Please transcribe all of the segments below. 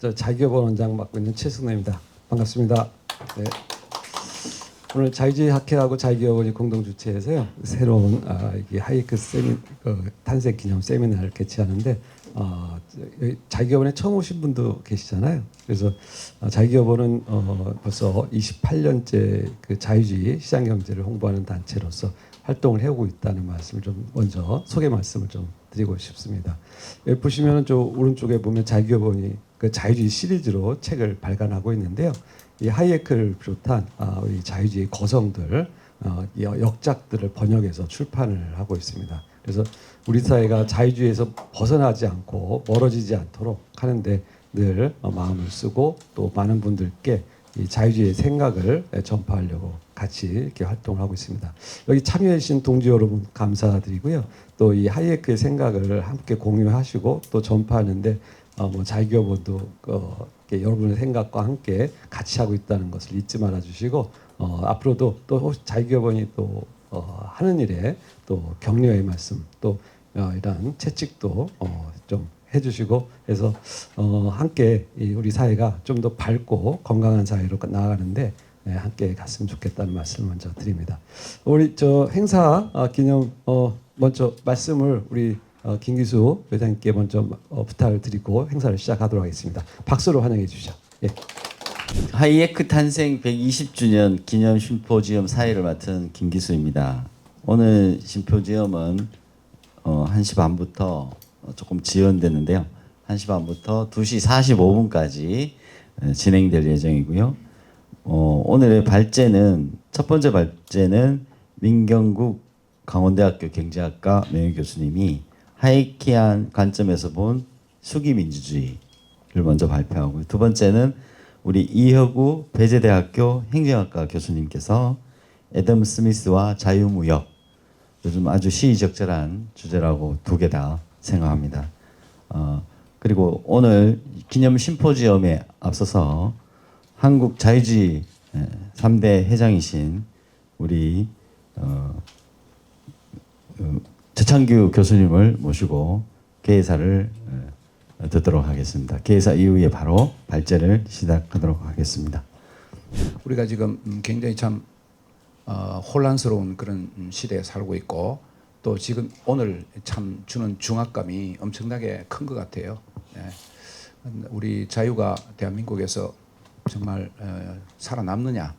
저 자기개발 원장 맡고 있는 최승래입니다. 반갑습니다. 네. 오늘 자유주의 학회하고 자유개발원이 공동 주최해서요 새로운 이게 하이에크 탄생 기념 세미나를 개최하는데 자유개발원에 처음 오신 분도 계시잖아요. 그래서 자유개발원은 벌써 28년째 그 자유주의 시장 경제를 홍보하는 단체로서 활동을 해오고 있다는 말씀을 좀 먼저 소개 말씀을 좀 드리고 싶습니다. 여기 보시면은 저 오른쪽에 보면 자유개발원이 그 자유주의 시리즈로 책을 발간하고 있는데요. 이 하이에크를 비롯한 우리 자유주의 거성들 역작들을 번역해서 출판을 하고 있습니다. 그래서 우리 사회가 자유주의에서 벗어나지 않고 멀어지지 않도록 하는데 늘 마음을 쓰고 또 많은 분들께 이 자유주의의 생각을 전파하려고 같이 이렇게 활동을 하고 있습니다. 여기 참여해 주신 동지 여러분 감사드리고요. 또 이 하이에크의 생각을 함께 공유하시고 또 전파하는데 자유개발원도 여러분의 생각과 함께 같이 하고 있다는 것을 잊지 말아 주시고 앞으로도 또 혹시 자유개발원이 또 하는 일에 또 격려의 말씀 또 이런 채찍도 좀 해주시고 해서 함께 우리 사회가 좀 더 밝고 건강한 사회로 나아가는데 함께 갔으면 좋겠다는 말씀을 먼저 드립니다. 우리 저 행사 기념 먼저 말씀을 우리 김기수 회장님께 먼저 부탁을 드리고 행사를 시작하도록 하겠습니다. 박수로 환영해 주시죠. 예. 하이에크 탄생 120주년 기념 심포지엄 사회를 맡은 김기수입니다. 오늘 심포지엄은 1시 반부터 조금 지연됐는데요. 1시 반부터 2시 45분까지 진행될 예정이고요. 오늘의 발제는 첫 번째 발제는 민경국 강원대학교 경제학과 명예교수님이 하이에크한 관점에서 본 수기민주주의를 먼저 발표하고 두 번째는 우리 이혁우 배재대학교 행정학과 교수님께서 애덤 스미스와 자유무역 요즘 아주 시의적절한 주제라고 두 개 다 생각합니다. 그리고 오늘 기념 심포지엄에 앞서서 한국 자유주의 3대 회장이신 우리 최창규 교수님을 모시고 개회사를 듣도록 하겠습니다. 개회사 이후에 바로 발제를 시작하도록 하겠습니다. 우리가 지금 굉장히 참 혼란스러운 그런 시대에 살고 있고 또 지금 오늘 참 주는 중압감이 엄청나게 큰 것 같아요. 우리 자유가 대한민국에서 정말 살아남느냐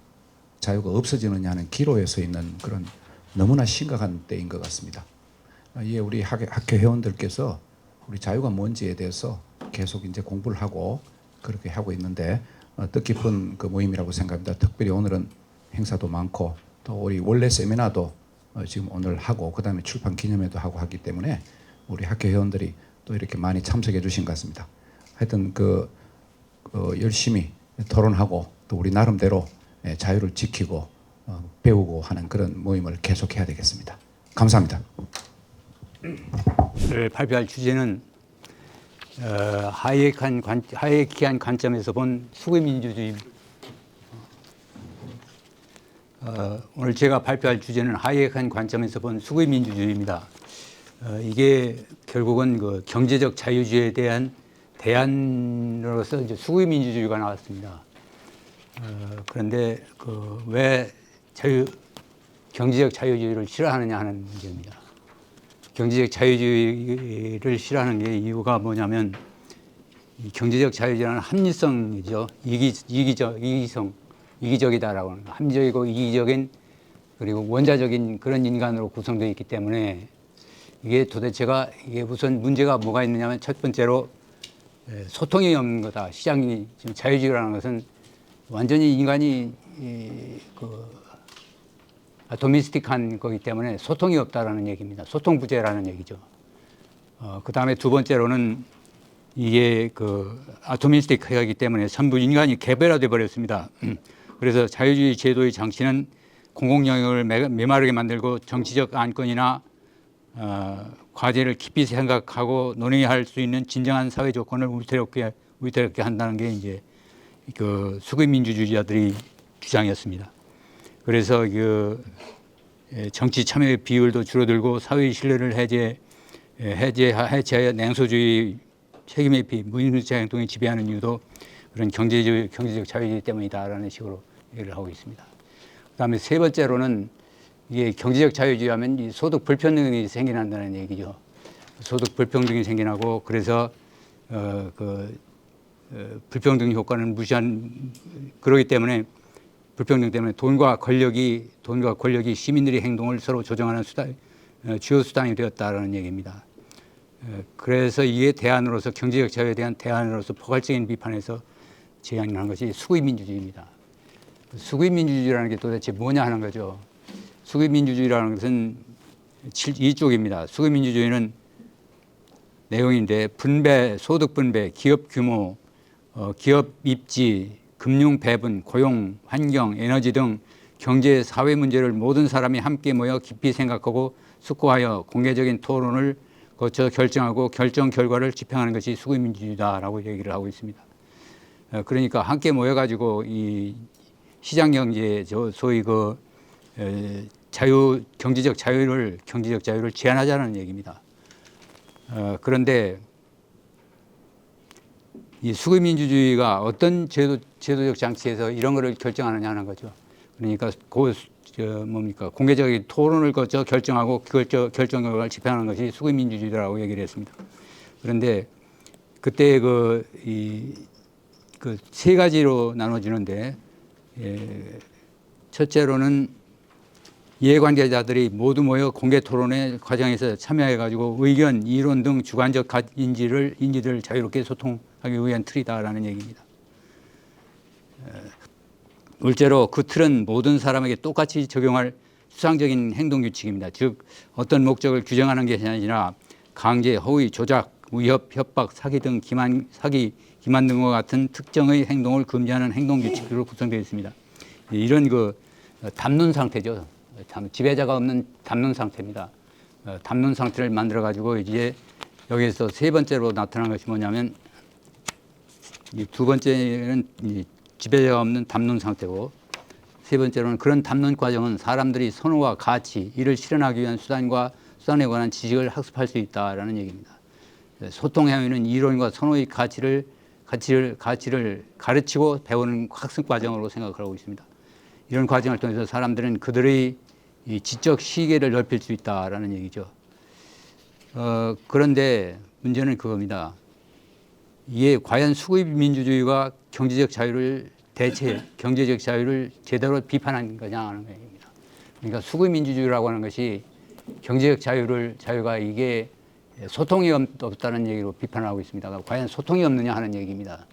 자유가 없어지느냐 하는 기로에 서 있는 그런 너무나 심각한 때인 것 같습니다. 이에 우리 학회 회원들께서 우리 자유가 뭔지에 대해서 계속 이제 공부를 하고 그렇게 하고 있는데 뜻깊은 그 모임이라고 생각합니다. 특별히 오늘은 행사도 많고 또 우리 원래 세미나도 지금 오늘 하고 그 다음에 출판 기념회도 하고 하기 때문에 우리 학회 회원들이 또 이렇게 많이 참석해 주신 것 같습니다. 하여튼 열심히 토론하고 또 우리 나름대로 자유를 지키고 배우고 하는 그런 모임을 계속해야 되겠습니다. 감사합니다. 발표할 주제는 하이에크한 관점에서 본 수구민주주의입니다. 오늘 제가 발표할 주제는 하이에크한 관점에서 본 수구민주주의입니다. 이게 결국은 그 경제적 자유주의에 대한 대안으로서 이제 수구민주주의가 나왔습니다. 그런데 왜 경제적 자유주의를 싫어하느냐 하는 문제입니다. 경제적 자유주의를 싫어하는 게 이유가 뭐냐면 이 경제적 자유주의는 합리성이죠. 이기적이다라고 하는 합리적이고 이기적인 그리고 원자적인 그런 인간으로 구성되어 있기 때문에 이게 도대체가 이게 우선 문제가 뭐가 있느냐면 첫 번째로 소통이 없는 거다. 시장이 지금 자유주의라는 것은 완전히 인간이 도미스틱한 거기 때문에 소통이 없다라는 얘기입니다. 소통 부재라는 얘기죠. 그 다음에 두 번째로는 이게 아토미스틱하기 때문에 전부 인간이 개별화돼 버렸습니다. 그래서 자유주의 제도의 장치는 공공 영역을 메마르게 만들고 정치적 안건이나 과제를 깊이 생각하고 논의할 수 있는 진정한 사회 조건을 위태롭게 한다는 게 이제 수구민주주의자들이 주장이었습니다. 그래서 정치 참여 비율도 줄어들고 사회 신뢰를 해체하여 냉소주의 책임회피, 무임승차 행동이 지배하는 이유도 그런 경제적 자유이기 때문이다라는 식으로 얘기를 하고 있습니다. 그다음에 세 번째로는 이게 경제적 자유주의 하면 이 소득 불평등이 생겨난다는 얘기죠. 소득 불평등이 생겨나고 그래서 불평등 효과는 그러기 때문에 불평등 때문에 돈과 권력이 시민들의 행동을 서로 조정하는 주요 수단이 되었다라는 얘기입니다. 그래서 이에 대안으로서 경제적 자유에 대한 대안으로서 포괄적인 비판에서 제안한 것이 수구민주주의입니다. 수구민주주의라는 게 도대체 뭐냐 하는 거죠. 수구민주주의라는 것은 이쪽입니다. 수구민주주의는 내용인데 소득 분배, 기업 규모, 기업 입지, 금융 배분, 고용, 환경, 에너지 등 경제, 사회 문제를 모든 사람이 함께 모여 깊이 생각하고 숙고하여 공개적인 토론을 거쳐 결정하고 결정 결과를 집행하는 것이 수구민주주의다라고 얘기를 하고 있습니다. 그러니까 함께 모여가지고 이 시장 경제, 소위 경제적 자유를 제한하자는 얘기입니다. 그런데 이 수구민주주의가 어떤 제도적 장치에서 이런 것을 결정하느냐 하는 거죠. 그러니까 공개적인 토론을 거쳐 결정하고 결정 결과를 집행하는 것이 수구민주주의라고 얘기를 했습니다. 그런데 그때 세 가지로 나눠지는데 첫째로는 이해관계자들이 모두 모여 공개 토론의 과정에서 참여해가지고 의견, 이론 등 주관적 인지를 자유롭게 소통하기 위한 틀이다라는 얘기입니다. 둘째로 그 틀은 모든 사람에게 똑같이 적용할 수상적인 행동 규칙입니다. 즉 어떤 목적을 규정하는 것이 아니라 강제, 허위, 조작, 위협, 협박, 사기 기만 등과 같은 특정의 행동을 금지하는 행동 규칙으로 구성되어 있습니다. 이런 담론 상태죠. 지배자가 없는 담론 상태입니다. 담론 상태를 만들어 가지고 이제 여기서 세 번째로 나타난 것이 뭐냐면 이 두 번째는 지배자가 없는 담론 상태고 세 번째로는 그런 담론 과정은 사람들이 선호와 가치, 이를 실현하기 위한 수단에 관한 지식을 학습할 수 있다라는 얘기입니다. 소통 행위는 이론과 선호의 가치를 가르치고 배우는 학습 과정으로 생각을 하고 있습니다. 이런 과정을 통해서 사람들은 그들의 이 지적 시계를 넓힐 수 있다라는 얘기죠. 그런데 문제는 그겁니다. 이게 과연 수구입 민주주의가 경제적 자유를 제대로 비판한 거냐 하는 얘기입니다. 그러니까 수구입 민주주의라고 하는 것이 경제적 자유가 이게 소통이 없다는 얘기로 비판하고 있습니다. 과연 소통이 없느냐 하는 얘기입니다.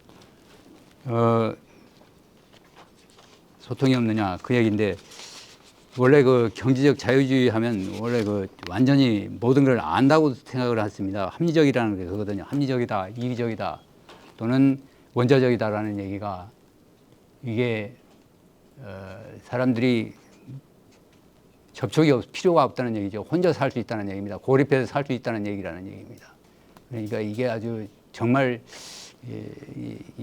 소통이 없느냐 그 얘기인데 원래 경제적 자유주의 하면 원래 완전히 모든 걸 안다고 생각을 했습니다. 합리적이라는 게 그거거든요. 합리적이다, 이기적이다 또는 원자적이다라는 얘기가 이게 사람들이 필요가 없다는 얘기죠. 혼자 살 수 있다는 얘기입니다. 고립해서 살 수 있다는 얘기라는 얘기입니다. 그러니까 이게 아주 정말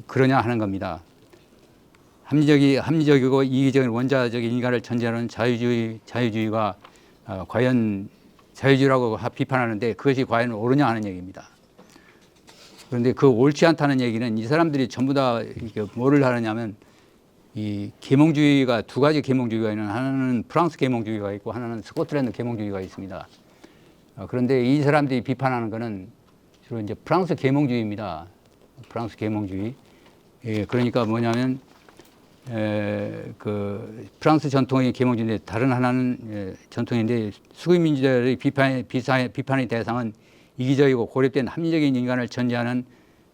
그러냐 하는 겁니다. 합리적이고 이기적인 원자적인 인간을 전제하는 자유주의가 과연 자유주의라고 비판하는데 그것이 과연 옳으냐 하는 얘기입니다. 그런데 옳지 않다는 얘기는 이 사람들이 전부 다 뭐를 하느냐면 이 계몽주의가 두 가지 계몽주의가 있는 하나는 프랑스 계몽주의가 있고 하나는 스코틀랜드 계몽주의가 있습니다. 그런데 이 사람들이 비판하는 것은 주로 이제 프랑스 계몽주의입니다. 프랑스 계몽주의. 그러니까 뭐냐면 프랑스 전통의 계몽주의인데 다른 하나는 전통인데 수구민주주의의 비판의 대상은 이기적이고 고립된 합리적인 인간을 전제하는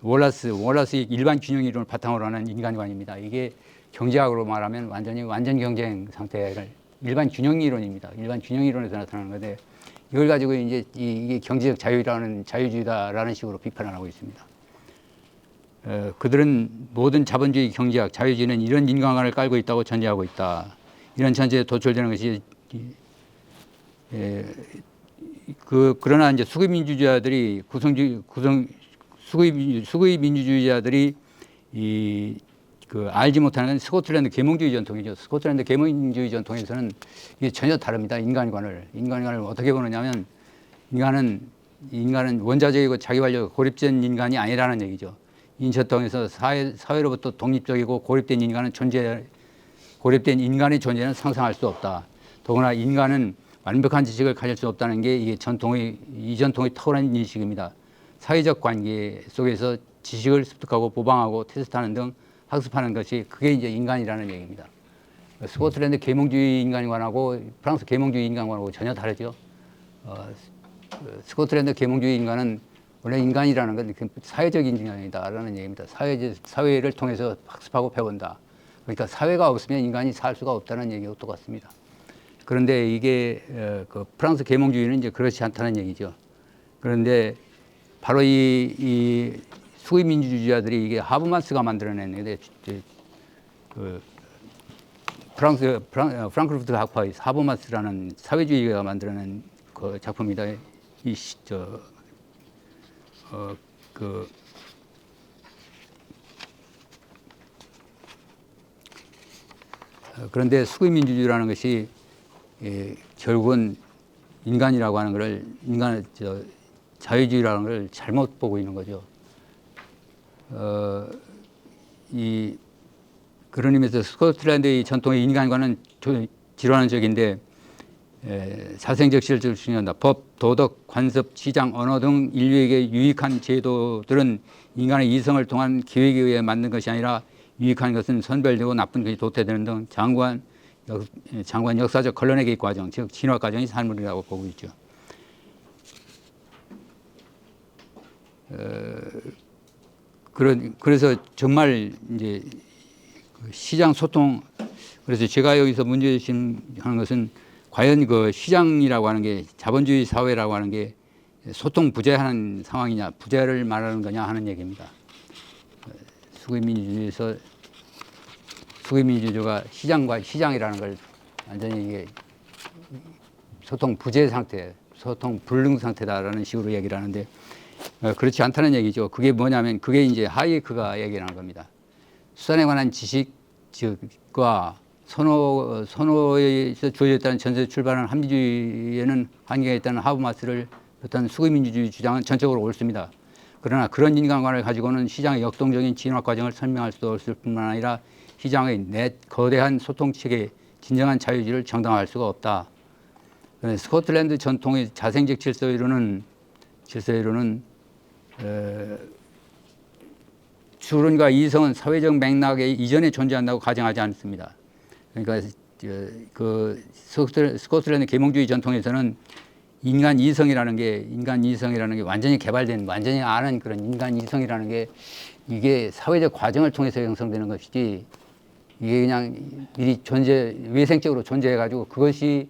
월라스의 일반 균형 이론을 바탕으로 하는 인간관입니다. 이게 경제학으로 말하면 완전 경쟁 상태를 일반 균형 이론입니다. 일반 균형 이론에서 나타나는 건데 이걸 가지고 이제 이게 경제적 자유주의다라는 식으로 비판을 하고 있습니다. 그들은 모든 자본주의 경제학, 자유주의는 이런 인간관을 깔고 있다고 전제하고 있다. 이런 전제에 도출되는 것이 그러나 이제 수구입 민주주의자들이 알지 못하는 건 스코틀랜드 계몽주의 전통이죠. 스코틀랜드 계몽주의 전통에서는 이게 전혀 다릅니다. 인간관을 어떻게 보느냐면 인간은 인간은 원자적이고 자기관리적 고립된 인간이 아니라는 얘기죠. 인체통에서 사회로부터 독립적이고 고립된 인간의 존재는 상상할 수 없다. 더구나 인간은 완벽한 지식을 가질 수 없다는 게 이게 이 전통의 탁월한 인식입니다. 사회적 관계 속에서 지식을 습득하고 보방하고 테스트하는 등 학습하는 것이 그게 이제 인간이라는 얘기입니다. 스코틀랜드 계몽주의 인간관하고 프랑스 계몽주의 인간관하고 전혀 다르죠. 스코틀랜드 계몽주의 인간은 원래 인간이라는 건 사회적인 인간이다라는 얘기입니다. 사회를 통해서 학습하고 배운다. 그러니까 사회가 없으면 인간이 살 수가 없다는 얘기와 똑같습니다. 그런데 이게 그 프랑스 계몽주의는 이제 그렇지 않다는 얘기죠. 그런데 바로 이 수구민주주의자들이 이게 하버마스가 만들어낸 그 프랑크푸르트 학파의 하버마스라는 사회주의가 만들어낸 그 작품이다. 그런데 수구민주주의라는 것이 결국은 인간이라고 하는 것을 자유주의라는 걸 잘못 보고 있는 거죠. 그런 의미에서 스코틀랜드의 전통의 인간과는 질환적인데 자생적 실질을 중요한다. 법, 도덕, 관습, 시장, 언어 등 인류에게 유익한 제도들은 인간의 이성을 통한 기획에 의해 만든 것이 아니라 유익한 것은 선별되고 나쁜 것이 도태되는 등 장관 역사적 컬러내기 과정, 즉 진화 과정이 산물이라고 보고 있죠. 그래서 정말 이제 시장 소통, 그래서 제가 여기서 문제제시하는 것은 과연 그 시장이라고 하는 게 자본주의 사회라고 하는 게 소통 부재하는 상황이냐, 부재를 말하는 거냐 하는 얘기입니다. 수구민주주의가 시장이라는 걸 완전히 이게 소통 부재 상태, 소통 불능 상태다라는 식으로 얘기를 하는데 그렇지 않다는 얘기죠. 그게 뭐냐면 그게 이제 하이에크가 얘기하는 겁니다. 수산에 관한 지식과 선호에서 주어졌다는 전세 출발한 합리주의에는 한계가 있다는 하버마스를 어떤 수구민주주의 주장은 전적으로 옳습니다. 그러나 그런 인간관을 가지고는 시장의 역동적인 진화 과정을 설명할 수 없을 뿐만 아니라 시장의 거대한 소통체계의 진정한 자유주의를 정당화할 수가 없다. 스코틀랜드 전통의 자생적 질서이론은 주론과 이성은 사회적 맥락에 이전에 존재한다고 가정하지 않습니다. 그러니까 그 스코틀랜드 계몽주의 전통에서는 인간 이성이라는 게 완전히 개발된, 완전히 아는 그런 인간 이성이라는 게 이게 사회적 과정을 통해서 형성되는 것이지 이게 그냥 미리 외생적으로 존재해가지고 그것이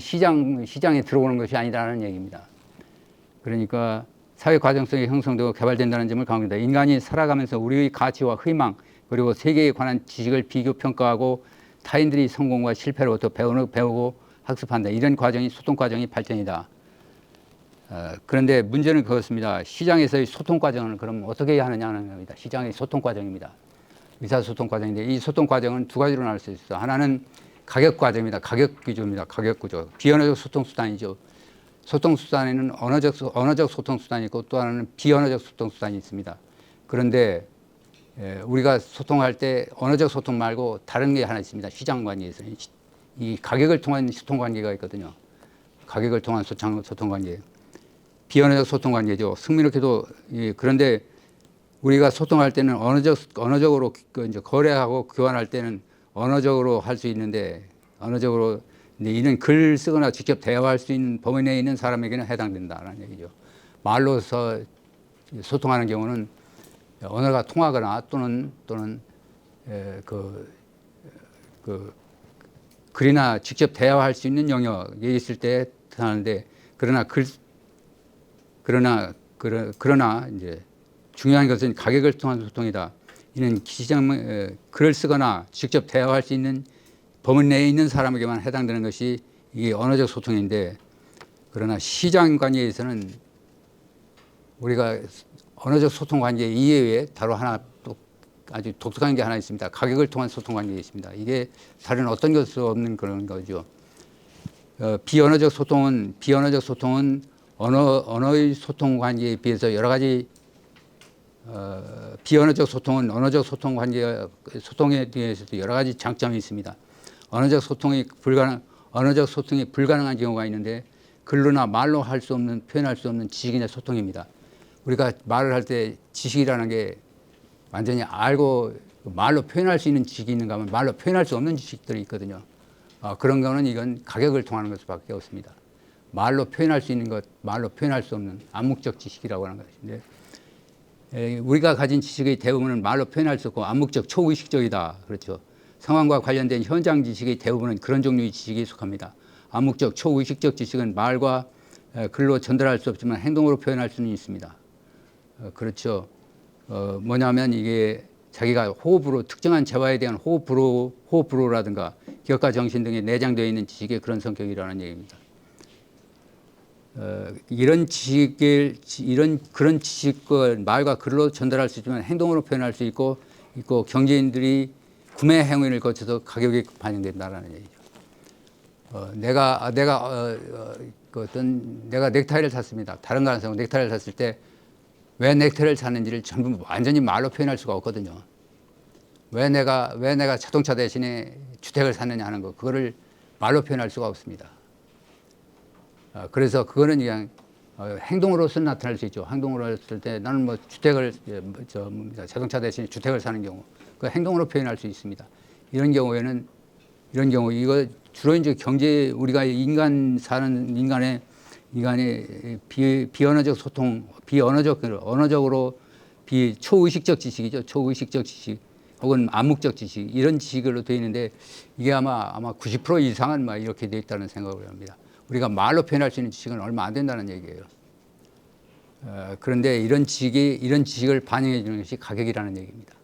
시장에 들어오는 것이 아니라는 얘기입니다. 그러니까 사회 과정성이 형성되고 개발된다는 점을 강조합니다. 인간이 살아가면서 우리의 가치와 희망 그리고 세계에 관한 지식을 비교 평가하고 타인들이 성공과 실패로부터 배우고 학습한다. 이런 과정이 소통 과정이 발전이다. 그런데 문제는 그렇습니다. 시장에서의 소통 과정은 그럼 어떻게 하느냐는 겁니다. 시장의 소통 과정입니다. 의사소통 과정인데 이 소통 과정은 두 가지로 나눌 수 있어요. 하나는 가격 과정입니다. 가격 구조입니다. 가격 구조. 비언어적 소통 수단이죠. 소통 수단에는 언어적 소통 수단이 있고 또 하나는 비언어적 소통 수단이 있습니다. 그런데 우리가 소통할 때 언어적 소통 말고 다른 게 하나 있습니다. 시장 관계에서 이 가격을 통한 소통 관계가 있거든요. 가격을 통한 소통 관계. 비언어적 소통 관계죠. 승민롭게도 그런데 우리가 소통할 때는 언어적으로 이제 거래하고 교환할 때는 언어적으로 할 수 있는데 언어적으로 근데 이는 글 쓰거나 직접 대화할 수 있는 범위 내에 있는 사람에게는 해당된다라는 얘기죠. 말로서 소통하는 경우는 언어가 통하거나 또는 글이나 직접 대화할 수 있는 영역에 있을 때 하는데 그러나 이제 중요한 것은 가격을 통한 소통이다. 이는 글을 쓰거나 직접 대화할 수 있는 범위 내에 있는 사람에게만 해당되는 것이 이게 언어적 소통인데 그러나 시장 관계에서는 우리가 언어적 소통 관계 이외에 다른 하나 또 아주 독특한 게 하나 있습니다. 가격을 통한 소통 관계가 있습니다. 이게 다른 어떤 것도 없는 그런 거죠. 비언어적 소통은 언어의 소통 관계에 비해서 여러 가지 비언어적 소통은 언어적 소통 관계 소통에 대해서도 여러 가지 장점이 있습니다. 언어적 소통이 불가능한 경우가 있는데 글로나 말로 할 수 없는 표현할 수 없는 지식이나 소통입니다. 우리가 말을 할 때 지식이라는 게 완전히 알고 말로 표현할 수 있는 지식이 있는가 하면 말로 표현할 수 없는 지식들이 있거든요. 그런 거는 이건 가격을 통하는 것밖에 없습니다. 말로 표현할 수 있는 것, 말로 표현할 수 없는 암묵적 지식이라고 하는 것인데 우리가 가진 지식의 대부분은 말로 표현할 수 없고 암묵적 초의식적이다. 그렇죠. 상황과 관련된 현장 지식의 대부분은 그런 종류의 지식에 속합니다. 암묵적 초의식적 지식은 말과 글로 전달할 수 없지만 행동으로 표현할 수는 있습니다. 그렇죠. 뭐냐면 이게 자기가 호흡으로 특정한 재화에 대한 호흡으로라든가 기억과 정신 등에 내장되어 있는 지식의 그런 성격이라는 얘기입니다. 그런 지식을 말과 글로 전달할 수 있지만 행동으로 표현할 수 있고 경제인들이 구매 행위를 거쳐서 가격이 반영된다는 얘기죠. 내가 넥타이를 샀습니다. 다른 거 안 사고 넥타이를 샀을 때 왜 넥타이를 샀는지를 전부 완전히 말로 표현할 수가 없거든요. 왜 내가 자동차 대신에 주택을 샀느냐 하는 거 그거를 말로 표현할 수가 없습니다. 그래서 그거는 그냥 행동으로서 나타날 수 있죠. 행동으로 했을 때 나는 뭐 자동차 대신에 주택을 사는 경우 그 행동으로 표현할 수 있습니다. 이런 경우 이거 주로 이제 경제 우리가 인간의 비언어적 소통, 언어적으로 초의식적 지식이죠. 초의식적 지식 혹은 암묵적 지식 이런 지식으로 되어 있는데 이게 아마 90% 이상은 막 이렇게 되어 있다는 생각을 합니다. 우리가 말로 표현할 수 있는 지식은 얼마 안 된다는 얘기예요. 그런데 이런 지식을 반영해 주는 것이 가격이라는 얘기입니다.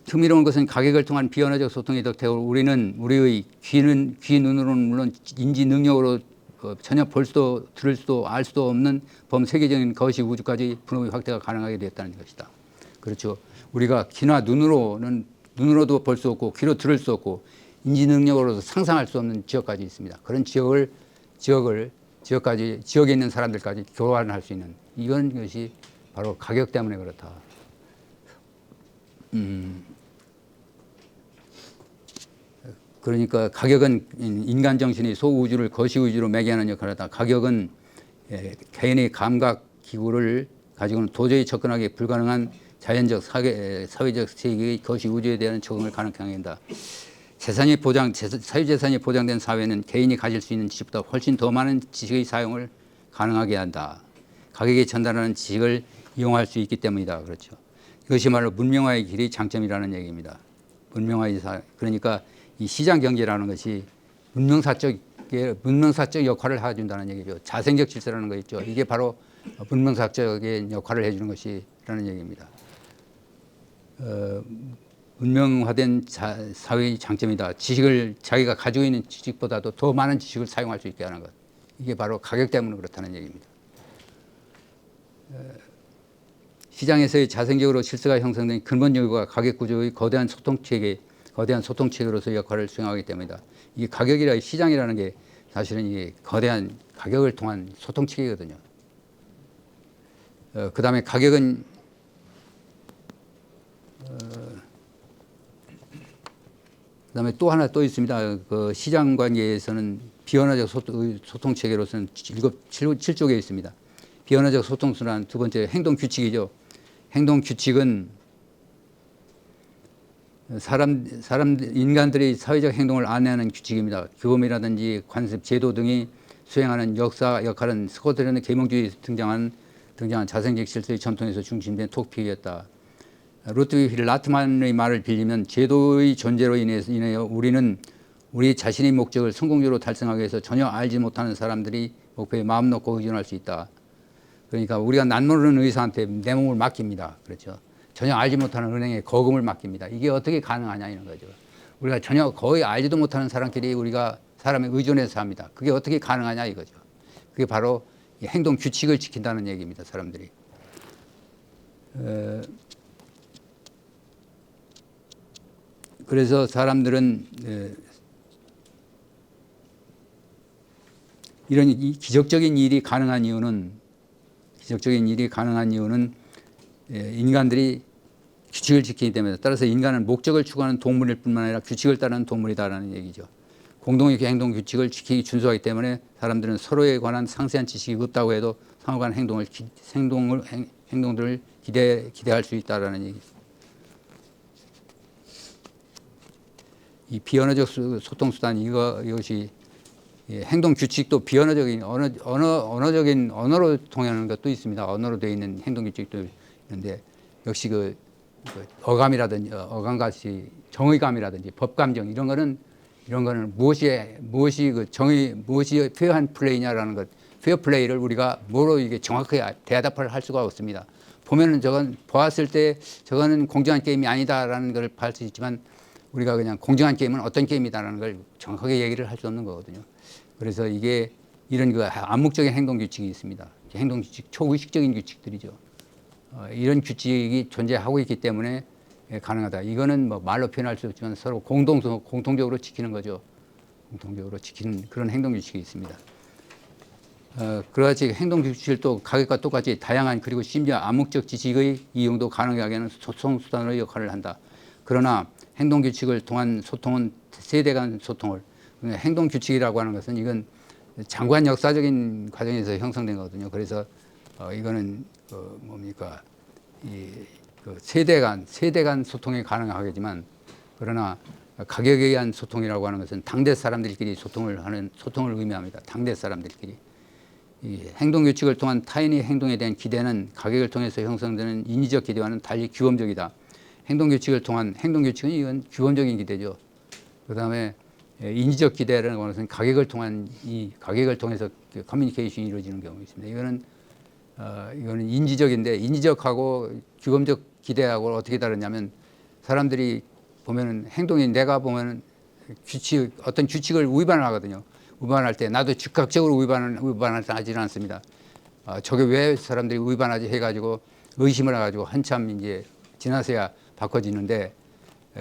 흥미로운 것은 가격을 통한 비언어적 소통의 덕택으로 우리는 우리의 귀 눈으로는 물론 인지 능력으로 전혀 볼 수도 들을 수도 알 수도 없는 범세계적인 거시 우주까지 분업의 확대가 가능하게 되었다는 것이다. 그렇죠. 우리가 귀나 눈으로도 볼 수 없고 귀로 들을 수 없고 인지 능력으로도 상상할 수 없는 지역까지 있습니다. 그런 지역에 있는 사람들까지 교환할 수 있는 이런 것이 바로 가격 때문에 그렇다. 그러니까 가격은 인간 정신이 소우주를 거시우주로 매개하는 역할을 하다. 가격은 개인의 감각 기구를 가지고는 도저히 접근하기 불가능한 자연적 사회적 세계의 거시우주에 대한 적응을 가능하게 한다. 사유재산이 보장된 사회는 개인이 가질 수 있는 지식보다 훨씬 더 많은 지식의 사용을 가능하게 한다. 가격이 전달하는 지식을 이용할 수 있기 때문이다. 그렇죠. 이것이말로 문명화의 길이 장점이라는 얘기입니다. 그러니까 이 시장 경제라는 것이 문명사적 역할을 해준다는 얘기죠. 자생적 질서라는 거 있죠. 이게 바로 문명사적인 역할을 해주는 것이라는 얘기입니다. 문명화된 사회의 장점이다. 지식을 자기가 가지고 있는 지식보다도 더 많은 지식을 사용할 수 있게 하는 것. 이게 바로 가격 때문에 그렇다는 얘기입니다. 시장에서의 자생적으로 질서가 형성된 근본 요구가 가격 구조의 거대한 소통체계로서 역할을 수행하기 때문이다. 이 가격이라 시장이라는 게 사실은 이게 거대한 가격을 통한 소통체계거든요. 그 다음에 가격은 그다음에 또 하나 또 있습니다. 그 시장 관계에서는 비언어적 소통체계로서는 7쪽에 있습니다. 비언어적 소통수란 두 번째 행동 규칙이죠. 행동 규칙은 인간들의 사회적 행동을 안내하는 규칙입니다. 규범이라든지 관습, 제도 등이 수행하는 역할은 스코틀랜드 계몽주의에서 등장한 자생적 질서의 전통에서 중심된 토픽이었다. 루트비히 라트만의 말을 빌리면 제도의 존재로 인하여 우리는 우리 자신의 목적을 성공적으로 달성하기 위해서 전혀 알지 못하는 사람들이 목표에 마음 놓고 의존할 수 있다. 그러니까 우리가 낯모르는 의사한테 내 몸을 맡깁니다. 그렇죠. 전혀 알지 못하는 은행에 거금을 맡깁니다. 이게 어떻게 가능하냐 이런 거죠. 우리가 전혀 거의 알지도 못하는 사람끼리 우리가 사람에 의존해서 삽니다. 그게 어떻게 가능하냐 이거죠. 그게 바로 행동 규칙을 지킨다는 얘기입니다. 사람들이. 그래서 사람들은 이런 기적적인 일이 가능한 이유는 인간들이 규칙을 지키기 때문에, 따라서 인간은 목적을 추구하는 동물일 뿐만 아니라 규칙을 따르는 동물이다라는 얘기죠. 공동의 행동 규칙을 지키기 준수하기 때문에 사람들은 서로에 관한 상세한 지식이 없다고 해도 상호 간 행동들을 기대할 수 있다라는 얘기죠. 이 비언어적 소통 수단, 이것이 행동 규칙도 비언어적인 언어적인 언어로 통하는 것도 있습니다. 언어로 되어 있는 행동 규칙도 있는데, 역시 그 어감이라든지 어감같이 정의감이라든지 법감정 이런 거는 무엇이 그 정의, 무엇이 페어한 플레이냐라는 것, 페어 플레이를 우리가 뭐로 이게 정확하게 대답을 할 수가 없습니다. 보면은 저건 보았을 때 저거는 공정한 게임이 아니다라는 걸 알 수 있지만, 우리가 그냥 공정한 게임은 어떤 게임이다라는 걸 정확하게 얘기를 할 수 없는 거거든요. 그래서 이게 이런 그 암묵적인 행동 규칙이 있습니다. 행동 규칙, 초의식적인 규칙들이죠. 이런 규칙이 존재하고 있기 때문에 가능하다. 이거는 뭐 말로 표현할 수 없지만 서로 공통적으로 지키는 거죠. 공통적으로 지키는 그런 행동 규칙이 있습니다. 그러같이 행동 규칙을 또 가격과 똑같이 다양한, 그리고 심지어 암묵적 지식의 이용도 가능하게 하는 소통 수단으로 역할을 한다. 그러나 행동 규칙을 통한 소통은 세대 간 소통을, 행동 규칙이라고 하는 것은 이건 장구한 역사적인 과정에서 형성된 거거든요. 그래서 이거는 뭡니까, 세대 간 소통이 가능하겠지만, 그러나 가격에 의한 소통이라고 하는 것은 당대 사람들끼리 소통을 의미합니다. 당대 사람들끼리. 이 행동 규칙을 통한 타인의 행동에 대한 기대는 가격을 통해서 형성되는 인위적 기대와는 달리 규범적이다. 행동 규칙은 이건 규범적인 기대죠. 그 다음에 인지적 기대라는 것은 가격을 통해서 커뮤니케이션이 이루어지는 경우가 있습니다. 이거는 인지적인데, 인지적하고 규범적 기대하고 어떻게 다르냐면, 사람들이 보면은 내가 보면은 어떤 규칙을 위반을 하거든요. 위반할 때 나도 즉각적으로 위반하지는 않습니다. 저게 왜 사람들이 위반하지 해가지고 의심을 해가지고 한참 이제 지나서야 바꿔지는데,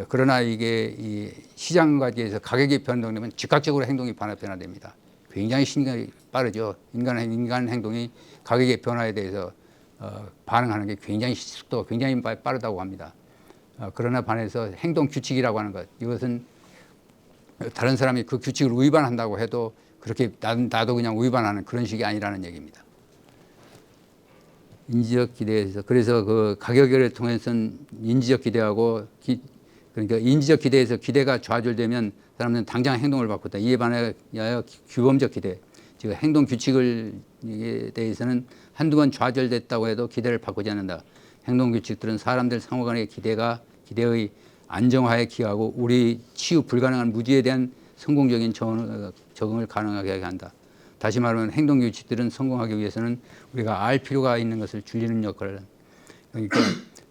그러나 이게 이 시장과에서 가격이 변동되면 즉각적으로 행동이 변화됩니다. 굉장히 신경이 빠르죠. 인간 행동이 가격의 변화에 대해서 반응하는 게 속도가 굉장히 빠르다고 합니다. 그러나 반해서 행동 규칙이라고 하는 것, 이것은 다른 사람이 그 규칙을 위반한다고 해도 그렇게 나도 그냥 위반하는 그런 식이 아니라는 얘기입니다. 인지적 기대에서, 그래서 그 가격을 통해서는 인지적 기대하고 그러니까 인지적 기대에서 기대가 좌절되면 사람들은 당장 행동을 바꾼다. 이에 반하여 규범적 기대, 즉 행동 규칙에 대해서는 한두 번 좌절됐다고 해도 기대를 바꾸지 않는다. 행동 규칙들은 사람들 상호 간의 기대의 안정화에 기여하고 우리 치유 불가능한 무지에 대한 성공적인 적응을 가능하게 한다. 다시 말하면 행동 규칙들은 성공하기 위해서는 우리가 알 필요가 있는 것을 줄이는 역할을 한다. 그러니까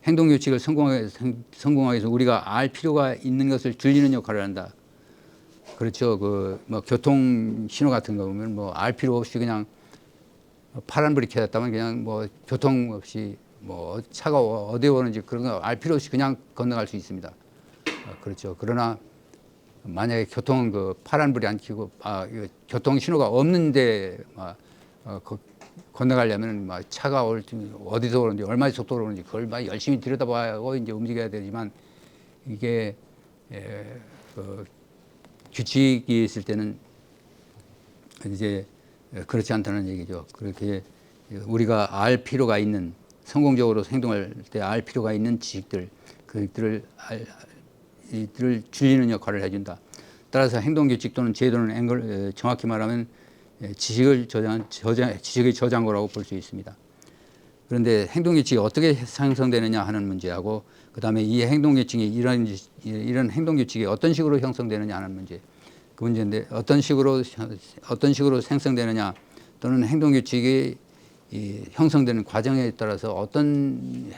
행동 규칙을 성공하기 위해서 우리가 알 필요가 있는 것을 줄이는 역할을 한다. 그렇죠. 뭐 교통 신호 같은 거 보면 뭐 알 필요 없이 그냥 파란불이 켜졌다면 그냥 뭐 교통 없이 뭐 차가 어디 오는지 그런 거 알 필요 없이 그냥 건너갈 수 있습니다. 그렇죠. 그러나 만약에 교통은 파란불이 안 켜고 교통 신호가 없는데 건너가려면 차가 어디서 오는지 얼마의 속도로 오는지 그걸 열심히 들여다봐야 이제 움직여야 되지만, 이게 규칙이 있을 때는 이제 그렇지 않다는 얘기죠. 그렇게 우리가 알 필요가 있는, 성공적으로 행동할 때 알 필요가 있는 지식들, 이들을 줄이는 역할을 해준다. 따라서 행동 규칙 또는 제도는 정확히 말하면 지식의 저장고라고 볼 수 있습니다. 그런데 행동 규칙이 어떻게 형성되느냐 하는 문제하고, 그 다음에 이 행동 규칙이 이런 행동 규칙이 어떤 식으로 형성되느냐 하는 문제, 그 문제인데, 어떤 식으로 생성되느냐 또는 행동 규칙이 형성되는 과정에 따라서 어떤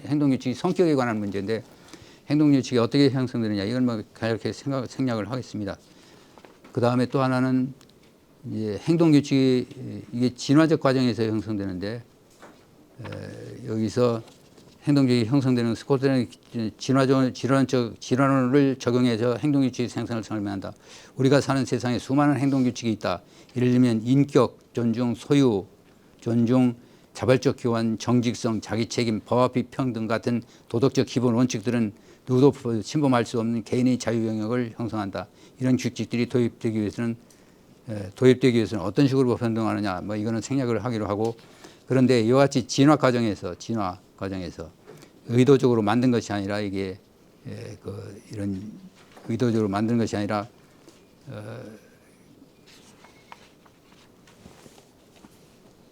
행동 규칙이 성격에 관한 문제인데, 행동 규칙이 어떻게 형성되느냐, 이건 뭐 이렇게 생략을 하겠습니다. 그 다음에 또 하나는 행동 규칙이 이게 진화적 과정에서 형성되는데, 여기서 행동주의 형성되는 스코틀랜드 진화론을 적용해서 행동규칙 생산을 설명한다. 우리가 사는 세상에 수많은 행동규칙이 있다. 예를 들면 인격, 존중, 소유, 존중, 자발적 교환, 정직성, 자기책임, 법 앞이 평등 같은 도덕적 기본 원칙들은 누구도 침범할 수 없는 개인의 자유 영역을 형성한다. 이런 규칙들이 도입되기 위해서는 어떤 식으로 변동하느냐, 뭐 이거는 생략을 하기로 하고, 그런데 이와 같이 진화 과정에서 의도적으로 만든 것이 아니라 이게 이런 의도적으로 만든 것이 아니라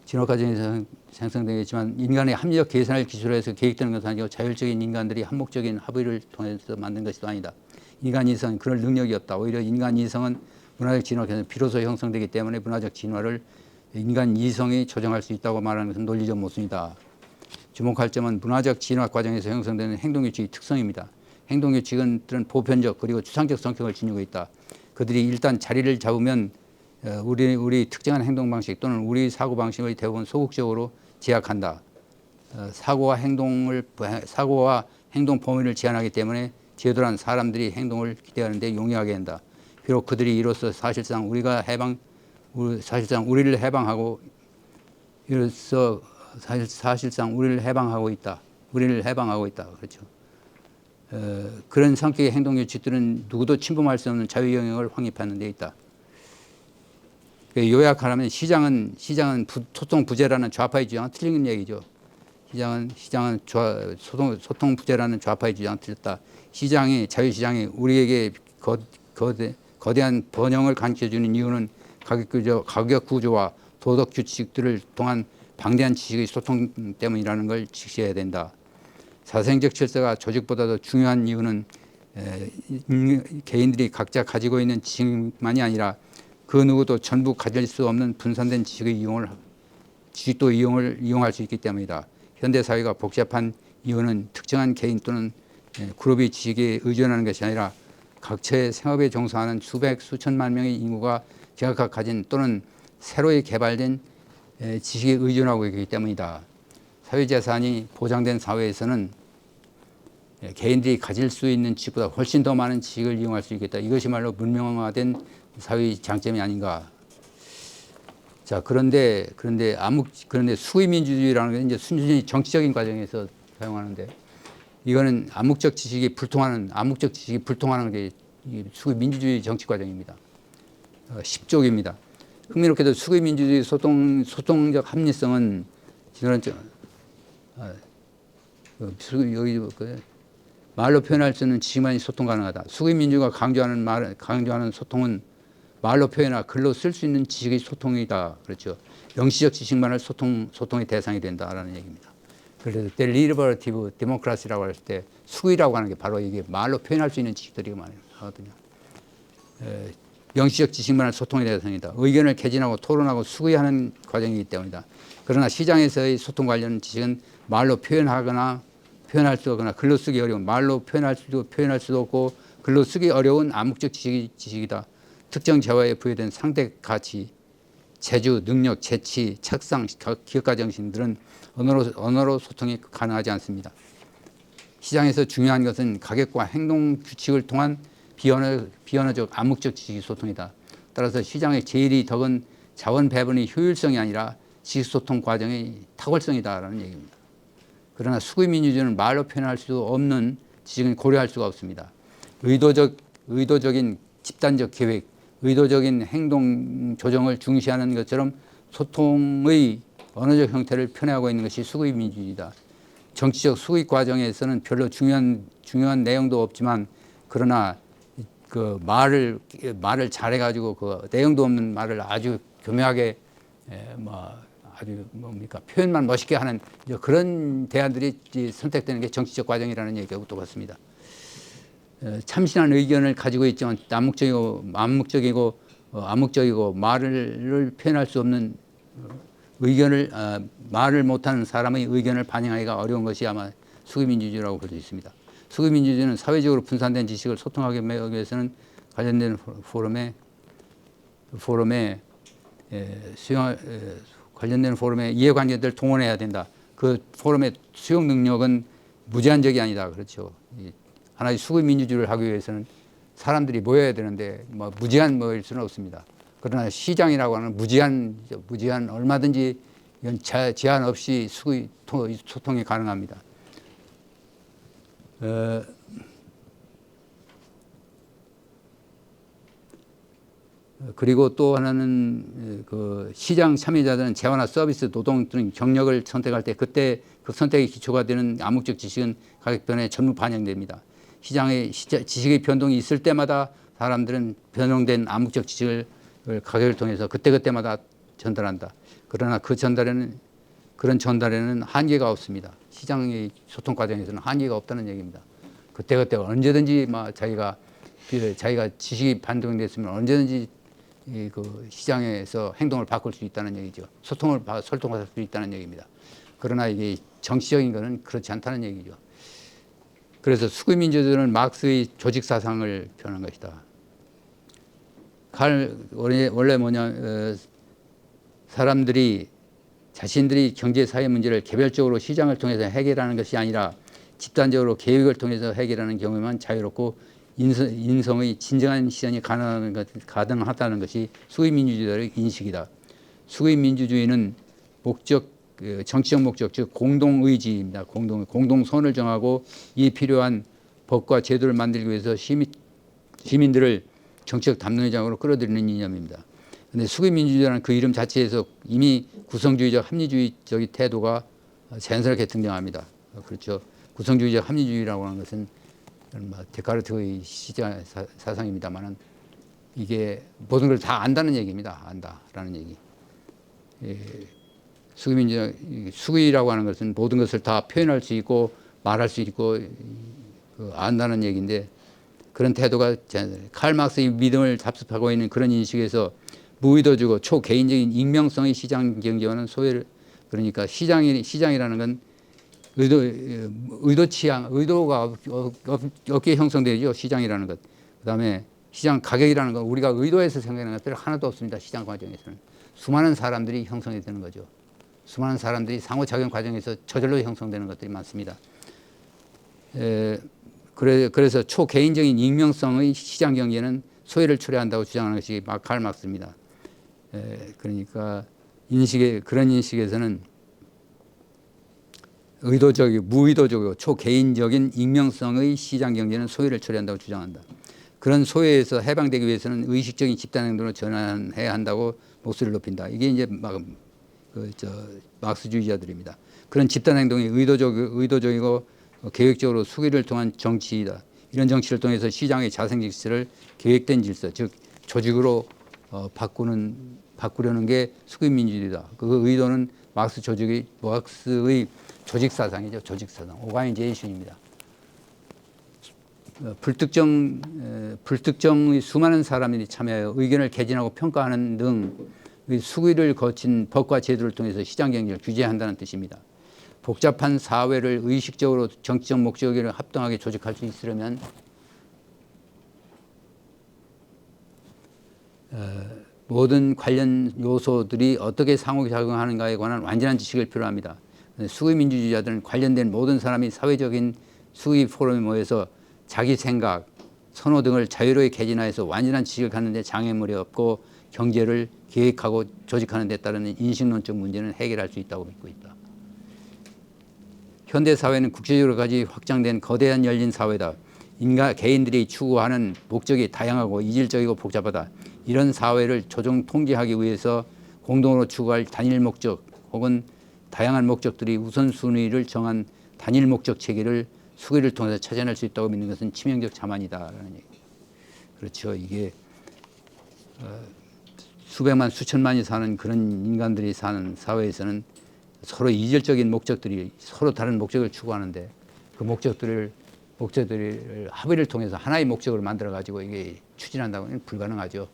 진화 과정에서 생성되겠지만 인간의 합리적 계산을 기초로 해서 계획되는 것은 아니고 자율적인 인간들이 한목적인 합의를 통해서 만든 것도 아니다. 인간 이성은 그럴 능력이 없다. 오히려 인간 이성은 문화적 진화 과정에서 비로소 형성되기 때문에 문화적 진화를 인간 이성이 조정할 수 있다고 말하는 것은 논리적 모순이다. 주목할 점은 문화적 진화 과정에서 형성되는 행동규칙의 특성입니다. 행동규칙은 보편적 그리고 추상적 성격을 지니고 있다. 그들이 일단 자리를 잡으면 우리 특정한 행동 방식 또는 우리 사고 방식을 대부분 소극적으로 제약한다. 사고와 행동 범위를 제한하기 때문에 제도란 사람들이 행동을 기대하는데 용이하게 한다. 비록 그들이 이로써 사실상 우리를 해방하고 있다. 그렇죠. 그런 성격의 행동 규칙들은 누구도 침범할 수 없는 자유 영역을 확립하는 데 있다. 요약하라면 시장은 소통 부재라는 좌파의 주장은 틀린 얘기죠. 시장은 소통 부재라는 좌파의 주장은 틀렸다. 자유시장이 우리에게 거대한 번영을 가르쳐주는 이유는 가격 구조와 도덕 규칙들을 통한 방대한 지식의 소통 때문이라는 걸 직시해야 된다. 사생적 질서가 조직보다도 중요한 이유는 개인들이 각자 가지고 있는 지식만이 아니라 그 누구도 전부 가질 수 없는 분산된 지식도 이용할 수 있기 때문이다. 현대사회가 복잡한 이유는 특정한 개인 또는 그룹이 지식에 의존하는 것이 아니라 각처의 생업에 종사하는 수천만 명의 인구가 제각각 가진 또는 새로이 개발된 지식에 의존하고 있기 때문이다. 사회재산이 보장된 사회에서는 개인들이 가질 수 있는 지식보다 훨씬 더 많은 지식을 이용할 수 있겠다. 이것이말로 문명화된 사회의 장점이 아닌가. 자, 그런데 수의민주주의라는 것은 이제 순전히 정치적인 과정에서 사용하는데, 이거는 암묵적 지식이 불통하는 게 수의민주주의 정치 과정입니다. 10쪽입니다. 흥미롭게도 수의민주주의 소통적 합리성은 말로 표현할 수 있는 지식만이 소통 가능하다. 수의민주가 강조하는 소통은 말로 표현하거나 글로 쓸 수 있는 지식의 소통이다. 그렇죠. 명시적 지식만을 소통의 대상이 된다라는 얘기입니다. 그래서 deliberative democracy라고 할 때 수의라고 하는 게 바로 이게 말로 표현할 수 있는 지식들이 많거든요. 명시적 지식만을 소통의 대상이다. 의견을 개진하고 토론하고 수의하는 과정이기 때문이다. 그러나 시장에서의 소통 관련 지식은 말로 표현할 수 없거나 글로 쓰기 어려운, 말로 표현할 수도 없고 글로 쓰기 어려운 암묵적 지식이다. 특정 재화에 부여된 상대 가치, 재주, 능력, 재치, 착상, 기업가 정신들은 언어로 소통이 가능하지 않습니다. 시장에서 중요한 것은 가격과 행동 규칙을 통한 비언어적 암묵적 지식 소통이다. 따라서 시장의 제일이 덕은 자원 배분의 효율성이 아니라 지식 소통 과정의 탁월성이다라는 얘기입니다. 그러나 수구민주주의는 말로 표현할 수 없는 지식은 고려할 수가 없습니다. 의도적인 집단적 계획, 의도적인 행동 조정을 중시하는 것처럼 소통의 언어적 형태를 표현하고 있는 것이 수구민주주의다. 정치적 수구 과정에서는 별로 중요한 내용도 없지만, 그러나 그 말을 잘해가지고 그 내용도 없는 말을 아주 교묘하게 표현만 멋있게 하는 그런 대안들이 선택되는 게 정치적 과정이라는 얘기하고 똑같습니다. 참신한 의견을 가지고 있지만 암묵적이고 말을 표현할 수 없는 말을 못하는 사람의 의견을 반영하기가 어려운 것이 아마 수구민주주의라고 볼 수 있습니다. 수구민주주의는 사회적으로 분산된 지식을 소통하기 위해서는 관련된 관련된 포럼에 이해관계들을 동원해야 된다. 그 포럼의 수용 능력은 무제한적이 아니다. 그렇죠. 하나의 수급 민주주의를 하기 위해서는 사람들이 모여야 되는데 뭐 무제한 모일 수는 없습니다. 그러나 시장이라고 하는 무제한 얼마든지 이건 제한 없이 소통이 가능합니다. 그리고 또 하나는 그 시장 참여자들은 재화나 서비스, 노동 등 경력을 선택할 때 그때 그 선택의 기초가 되는 암묵적 지식은 가격 변화에 전부 반영됩니다. 시장의 지식의 변동이 있을 때마다 사람들은 변동된 암묵적 지식을 가격을 통해서 그때그때마다 전달한다. 그러나 그런 전달에는 한계가 없습니다. 시장의 소통 과정에서는 한계가 없다는 얘기입니다. 그때그때 언제든지 자기가 지식이 반동됐으면 언제든지 그 시장에서 행동을 바꿀 수 있다는 얘기죠. 설득할 수 있다는 얘기입니다. 그러나 이게 정치적인 것은 그렇지 않다는 얘기죠. 그래서 수구민주주의는 막스의 조직 사상을 표현한 것이다. 원래 사람들이 자신들이 경제 사회 문제를 개별적으로 시장을 통해서 해결하는 것이 아니라 집단적으로 계획을 통해서 해결하는 경우에만 자유롭고 인성의 진정한 실현이 가능하다는 것이 수구민주주의의 인식이다. 수구민주주의는 정치적 목적, 즉 공동의지입니다. 공동선을 정하고 이에 필요한 법과 제도를 만들기 위해서 시민들을 정치적 담론의장으로 끌어들이는 이념입니다. 그런데 수구민주주의라는 그 이름 자체에서 이미 구성주의적 합리주의적인 태도가 자연스럽게 등장합니다. 그렇죠. 구성주의적 합리주의라고 하는 것은 데카르트의 시장 사상입니다만은 이게 모든 걸 다 안다는 얘기입니다. 안다라는 얘기. 수구이라고 하는 것은 모든 것을 다 표현할 수 있고 말할 수 있고 안다는 얘기인데 그런 태도가 칼 막스의 믿음을 답습하고 있는 그런 인식에서 무의도적이고 초개인적인 익명성의 시장 경제와는 소외를 그러니까 시장이라는 건 의도가 없게 형성되죠. 시장이라는 것. 그다음에 시장 가격이라는 건 우리가 의도해서 생각하는 것들 하나도 없습니다. 시장 과정에서는 수많은 사람들이 형성이 되는 거죠. 수많은 사람들이 상호작용 과정에서 저절로 형성되는 것들이 많습니다. 그래서 초개인적인 익명성의 시장 경제는 소외를 초래한다고 주장하는 것이 칼 막스입니다. 그러니까 그런 인식에서는 무의도적이고 초개인적인 익명성의 시장 경제는 소외를 초래한다고 주장한다. 그런 소외에서 해방되기 위해서는 의식적인 집단 행동으로 전환해야 한다고 목소리를 높인다. 이게 이제 막스주의자들입니다. 그런 집단 행동이 의도적이고 계획적으로 수기를 통한 정치이다. 이런 정치를 통해서 시장의 자생 질서를 계획된 질서, 즉 조직으로 바꾸려는 게 수구민주주의다. 그 의도는 막스의 조직 사상이죠. 조직 사상. 오가니제이션입니다. 불특정의 수많은 사람들이 참여하여 의견을 개진하고 평가하는 등 수기를 거친 법과 제도를 통해서 시장 경제를 규제한다는 뜻입니다. 복잡한 사회를 의식적으로 정치적 목적을 합당하게 조직할 수 있으려면 모든 관련 요소들이 어떻게 상호작용하는가에 관한 완전한 지식을 필요합니다. 수구민주주의자들은 관련된 모든 사람이 사회적인 수구 포럼에 모여서 자기 생각, 선호 등을 자유롭게 개진하여서 완전한 지식을 갖는 데 장애물이 없고 경제를 계획하고 조직하는 데 따르는 인식론적 문제는 해결할 수 있다고 믿고 있다. 현대사회는 국제적으로까지 확장된 거대한 열린 사회다. 개인들이 추구하는 목적이 다양하고 이질적이고 복잡하다. 이런 사회를 조정 통제하기 위해서 공동으로 추구할 단일 목적 혹은 다양한 목적들이 우선순위를 정한 단일 목적 체계를 수기를 통해서 찾아낼 수 있다고 믿는 것은 치명적 자만이다라는 얘기. 그렇죠. 이게 수백만 수천만이 사는 그런 인간들이 사는 사회에서는 서로 이질적인 목적들이 서로 다른 목적을 추구하는데 그 목적들을 합의를 통해서 하나의 목적을 만들어 가지고 이게 추진한다고는 불가능하죠.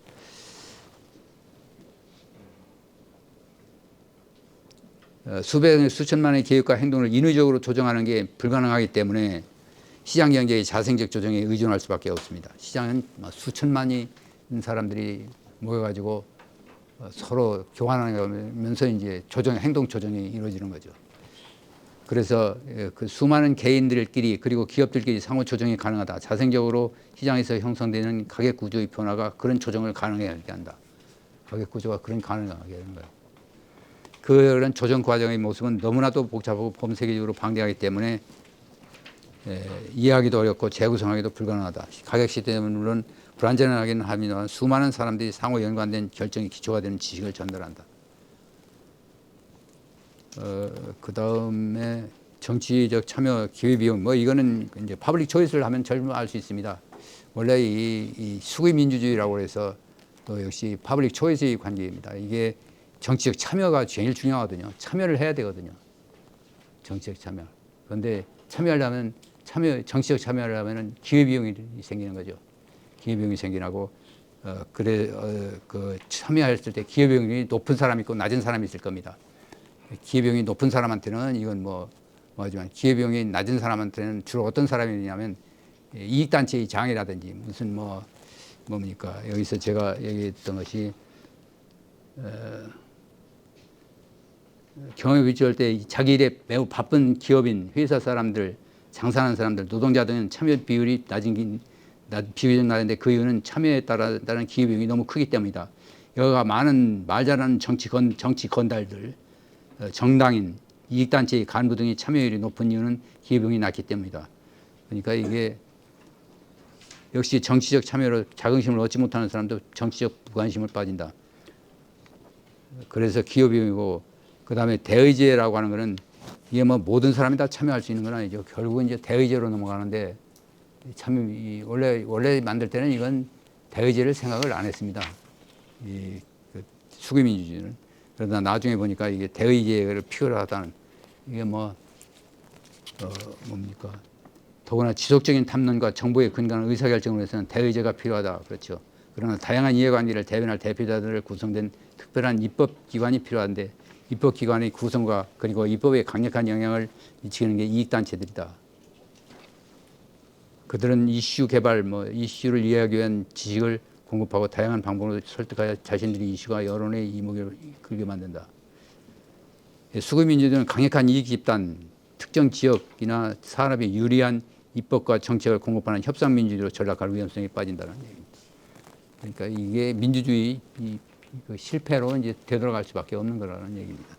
수천만의 계획과 행동을 인위적으로 조정하는 게 불가능하기 때문에 시장 경제의 자생적 조정에 의존할 수밖에 없습니다. 시장은 수천만이 사람들이 모여가지고 서로 교환하면서 이제 행동 조정이 이루어지는 거죠. 그래서 그 수많은 개인들끼리 그리고 기업들끼리 상호 조정이 가능하다. 자생적으로 시장에서 형성되는 가격 구조의 변화가 그런 조정을 가능하게 한다. 가격 구조가 그런 가능하게 하는 거예요. 그런 조정 과정의 모습은 너무나도 복잡하고 범세계적으로 방대하기 때문에 이해하기도 어렵고 재구성하기도 불가능하다. 가격 시스템은 물론 불안전하기는 합니다만 수많은 사람들이 상호 연관된 결정이 기초가 되는 지식을 전달한다. 그 다음에 정치적 참여 기회비용 뭐 이거는 이제 퍼블릭 초이스를 하면 젊어 알 수 있습니다. 원래 이 수구 민주주의라고 해서 또 역시 퍼블릭 초이스의 관계입니다. 이게 정치적 참여가 제일 중요하거든요. 참여를 해야 되거든요. 정치적 참여. 그런데 참여하려면 정치적 참여를 하면은 기회비용이 생기는 거죠. 기회비용이 생기고 그 참여했을 때 기회비용이 높은 사람이 있고 낮은 사람이 있을 겁니다. 기회비용이 높은 사람한테는 이건 뭐지만 기회비용이 낮은 사람한테는 주로 어떤 사람이 있냐면 이익단체의 장이라든지 무슨 뭡니까 여기서 제가 얘기했던 것이 경영 위치할 때 자기 일에 매우 바쁜 기업인 회사 사람들 장사하는 사람들 노동자들은 참여 비율이 비교적 낮은데 그 이유는 참여에 따른 기회비용이 너무 크기 때문이다. 여기가 많은 말 잘하는 정치 건달들 정당인, 이익단체의 간부 등의 참여율이 높은 이유는 기회비용이 낮기 때문이다. 그러니까 이게 역시 정치적 참여로 자긍심을 얻지 못하는 사람도 정치적 무관심을 빠진다. 그래서 기회비용이고 그 다음에 대의제라고 하는 것은 이게 뭐 모든 사람이 다 참여할 수 있는 건 아니죠. 결국은 이제 대의제로 넘어가는데 원래 만들 때는 이건 대의제를 생각을 안 했습니다. 그 수구민주주의는. 그러다 나중에 보니까 이게 대의제를 필요하다는 이게 뭡니까 더구나 지속적인 탐론과 정보에 근거한 의사결정을 위해서는 대의제가 필요하다. 그렇죠. 그러나 다양한 이해관계를 대변할 대표자들을 구성된 특별한 입법기관이 필요한데 입법기관의 구성과 그리고 입법에 강력한 영향을 미치는 게 이익단체들이다. 그들은 이슈 개발, 이슈를 이해하기 위한 지식을 공급하고 다양한 방법으로 설득하여 자신들의 이슈가 여론의 이목을 끌게 만든다. 수구민주주의는 강력한 이익 집단, 특정 지역이나 산업에 유리한 입법과 정책을 공급하는 협상민주주의로 전락할 위험성이 빠진다는 얘기입니다. 그러니까 이게 민주주의 그 실패로 이제 되돌아갈 수밖에 없는 거라는 얘기입니다.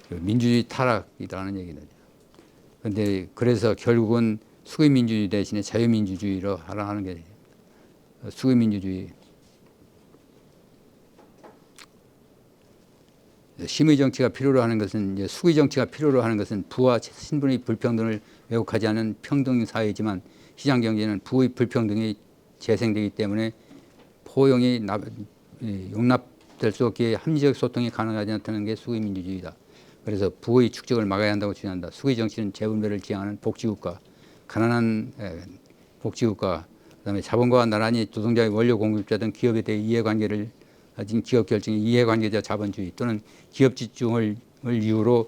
민주주의 타락이라는 얘기는. 그런데 그래서 결국은 수구민주주의 대신에 자유민주주의로 하라 하는 게 수구민주주의. 심의 정치가 필요로 하는 것은 이제 수의 정치가 필요로 하는 것은 부와 신분의 불평등을 왜곡하지 않은 평등 사회이지만 시장 경제는 부의 불평등이 재생되기 때문에 포용이 용납될 수 없기에 합리적 소통이 가능하지 않다는 게 수의 민주주의다. 그래서 부의 축적을 막아야 한다고 주장한다. 수의 정치는 재분배를 지향하는 복지국가, 가난한 복지국가, 그다음에 자본가와 나란히 노동자의 원료 공급자 등 기업에 대해 이해관계를 가진 기업 결정의 이해관계자 자본주의 또는 기업 집중을 이유로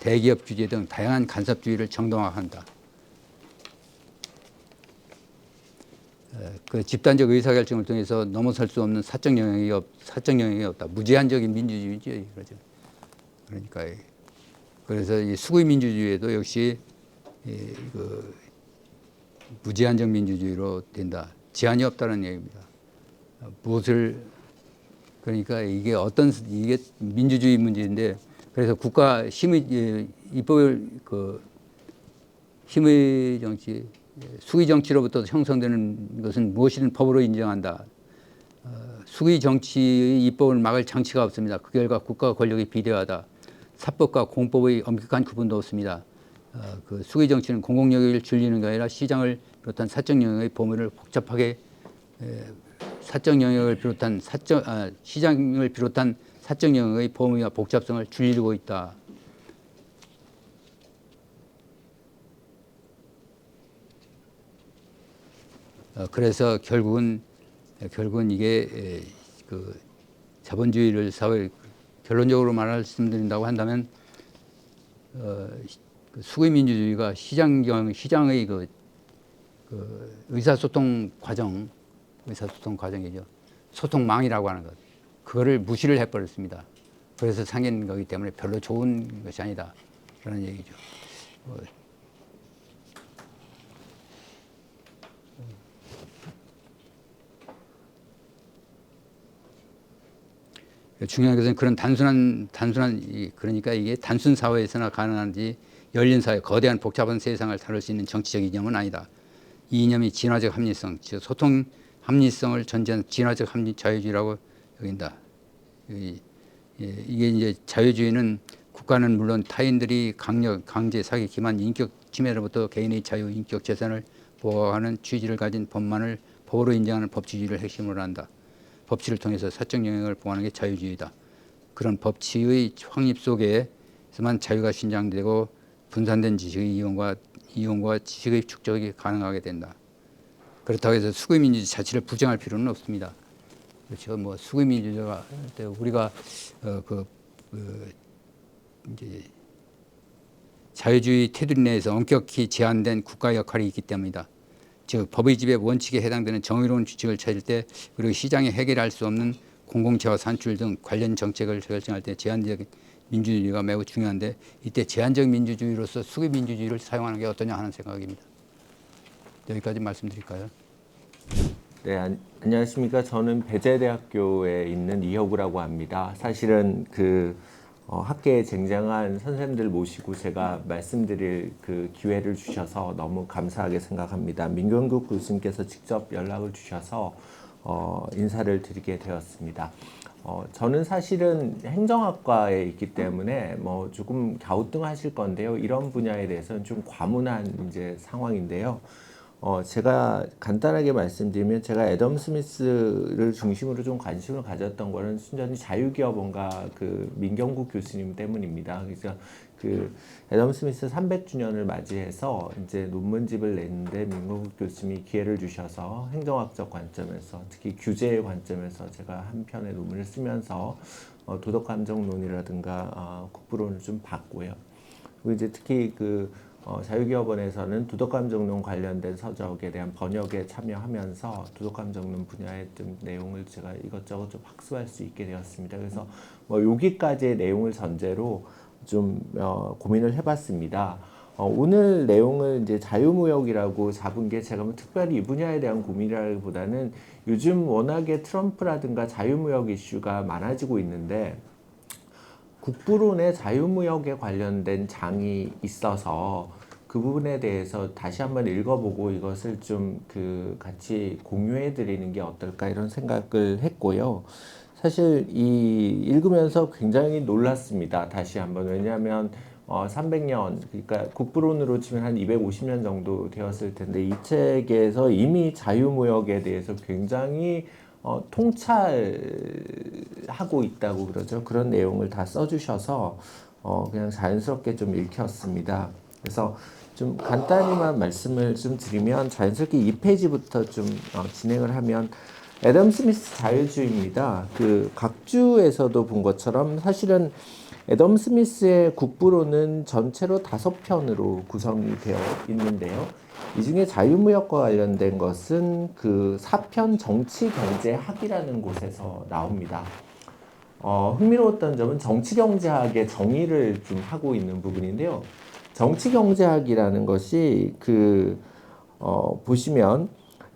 대기업 규제 등 다양한 간섭주의를 정당화한다. 그 집단적 의사결정을 통해서 넘어설 수 없는 사적 영역이 없다. 무제한적인 민주주의죠, 그렇죠. 그러니까 그래서 이 수구의 민주주의에도 역시 그 무제한적 민주주의로 된다. 제한이 없다는 얘기입니다. 무엇을 그러니까 이게 민주주의 문제인데 그래서 국가 심의 입법을 심의 정치 수의 정치로부터 형성되는 것은 무엇이든 법으로 인정한다. 수의 정치의 입법을 막을 장치가 없습니다. 그 결과 국가 권력이 비대화하다. 사법과 공법의 엄격한 구분도 없습니다. 그 수의 정치는 공공영역을 줄이는 게 아니라 시장을 비롯한 사적 영역의 범위를 복잡하게 사적 영역을 비롯한 시장을 비롯한 사적 영역의 범위와 복잡성을 줄이고 있다. 그래서 결국은 이게 그 자본주의를 결론적으로 말씀드린다고 한다면 그 수구의 민주주의가 시장의 그 의사소통 과정이죠. 소통망이라고 하는 것. 그거를 무시를 해버렸습니다. 그래서 생긴 거기 때문에 별로 좋은 것이 아니다. 그런 얘기죠. 중요한 것은 그런 그러니까 이게 단순 사회에서나 가능한지 열린 사회, 거대한 복잡한 세상을 다룰 수 있는 정치적 이념은 아니다. 이 이념이 진화적 합리성, 즉 소통 합리성을 전제한 진화적 합리 자유주의라고 여긴다. 이게 이제 자유주의는 국가는 물론 타인들이 강제 사기, 기만, 인격 침해로부터 개인의 자유, 인격 재산을 보호하는 취지를 가진 법만을 법으로 인정하는 법치주의를 핵심으로 한다. 법치를 통해서 사적 영역을 보호하는 게 자유주의다. 그런 법치의 확립 속에서만 자유가 신장되고 분산된 지식의 이용과 지식의 축적이 가능하게 된다. 그렇다고 해서 수구민주주의 자체를 부정할 필요는 없습니다. 그렇죠. 뭐 수구민주주의가 우리가 이제 자유주의 테두리 내에서 엄격히 제한된 국가 역할이 있기 때문이다. 즉 법의 지배 원칙에 해당되는 정의로운 규칙을 찾을 때 그리고 시장에 해결할 수 없는 공공재와 산출 등 관련 정책을 결정할 때 제한적 민주주의가 매우 중요한데 이때 제한적 민주주의로서 수구 민주주의를 사용하는 게 어떠냐 하는 생각입니다. 여기까지 말씀드릴까요? 네, 안녕하십니까. 저는 배재대학교에 있는 이혁우라고 합니다. 사실은 학계에 쟁쟁한 선생님들 모시고 제가 말씀드릴 그 기회를 주셔서 너무 감사하게 생각합니다. 민경국 교수님께서 직접 연락을 주셔서 인사를 드리게 되었습니다. 저는 사실은 행정학과에 있기 때문에 뭐 조금 갸우뚱하실 건데요. 이런 분야에 대해서는 좀 과문한 이제 상황인데요. 제가 간단하게 말씀드리면 제가 애덤 스미스를 중심으로 좀 관심을 가졌던 거는 순전히 자유기업원가 그 민경국 교수님 때문입니다. 그래서 그 애덤 스미스 300주년을 맞이해서 이제 논문집을 냈는데 민경국 교수님이 기회를 주셔서 행정학적 관점에서 특히 규제의 관점에서 제가 한 편의 논문을 쓰면서 도덕감정론이라든가 국부론을 좀 봤고요. 그리고 이제 특히 자유기업원에서는 도덕감정론 관련된 서적에 대한 번역에 참여하면서 도덕감정론 분야의 좀 내용을 제가 이것저것 좀 학습할 수 있게 되었습니다. 그래서 뭐 여기까지의 내용을 전제로 좀 고민을 해봤습니다. 오늘 내용을 이제 자유무역이라고 잡은 게 제가 뭐 특별히 이 분야에 대한 고민이라기보다는 요즘 워낙에 트럼프라든가 자유무역 이슈가 많아지고 있는데 국부론의 자유무역에 관련된 장이 있어서 그 부분에 대해서 다시 한번 읽어보고 이것을 좀 같이 공유해 드리는 게 어떨까 이런 생각을 했고요. 사실 읽으면서 굉장히 놀랐습니다. 다시 한번. 왜냐하면 300년, 그러니까 국부론으로 치면 한 250년 정도 되었을 텐데 이 책에서 이미 자유무역에 대해서 굉장히 통찰하고 있다고 그러죠. 그런 내용을 다 써주셔서 그냥 자연스럽게 좀 읽혔습니다. 그래서 좀 간단히만 말씀을 좀 드리면 자연스럽게 2페이지부터 좀 진행을 하면 애덤 스미스 자유주의입니다. 각주에서도 본 것처럼 사실은 애덤 스미스의 국부론은 전체로 5편으로 구성이 되어 있는데요. 이 중에 자유무역과 관련된 것은 4편 정치경제학이라는 곳에서 나옵니다. 흥미로웠던 점은 정치경제학의 정의를 좀 하고 있는 부분인데요. 정치경제학이라는 것이 보시면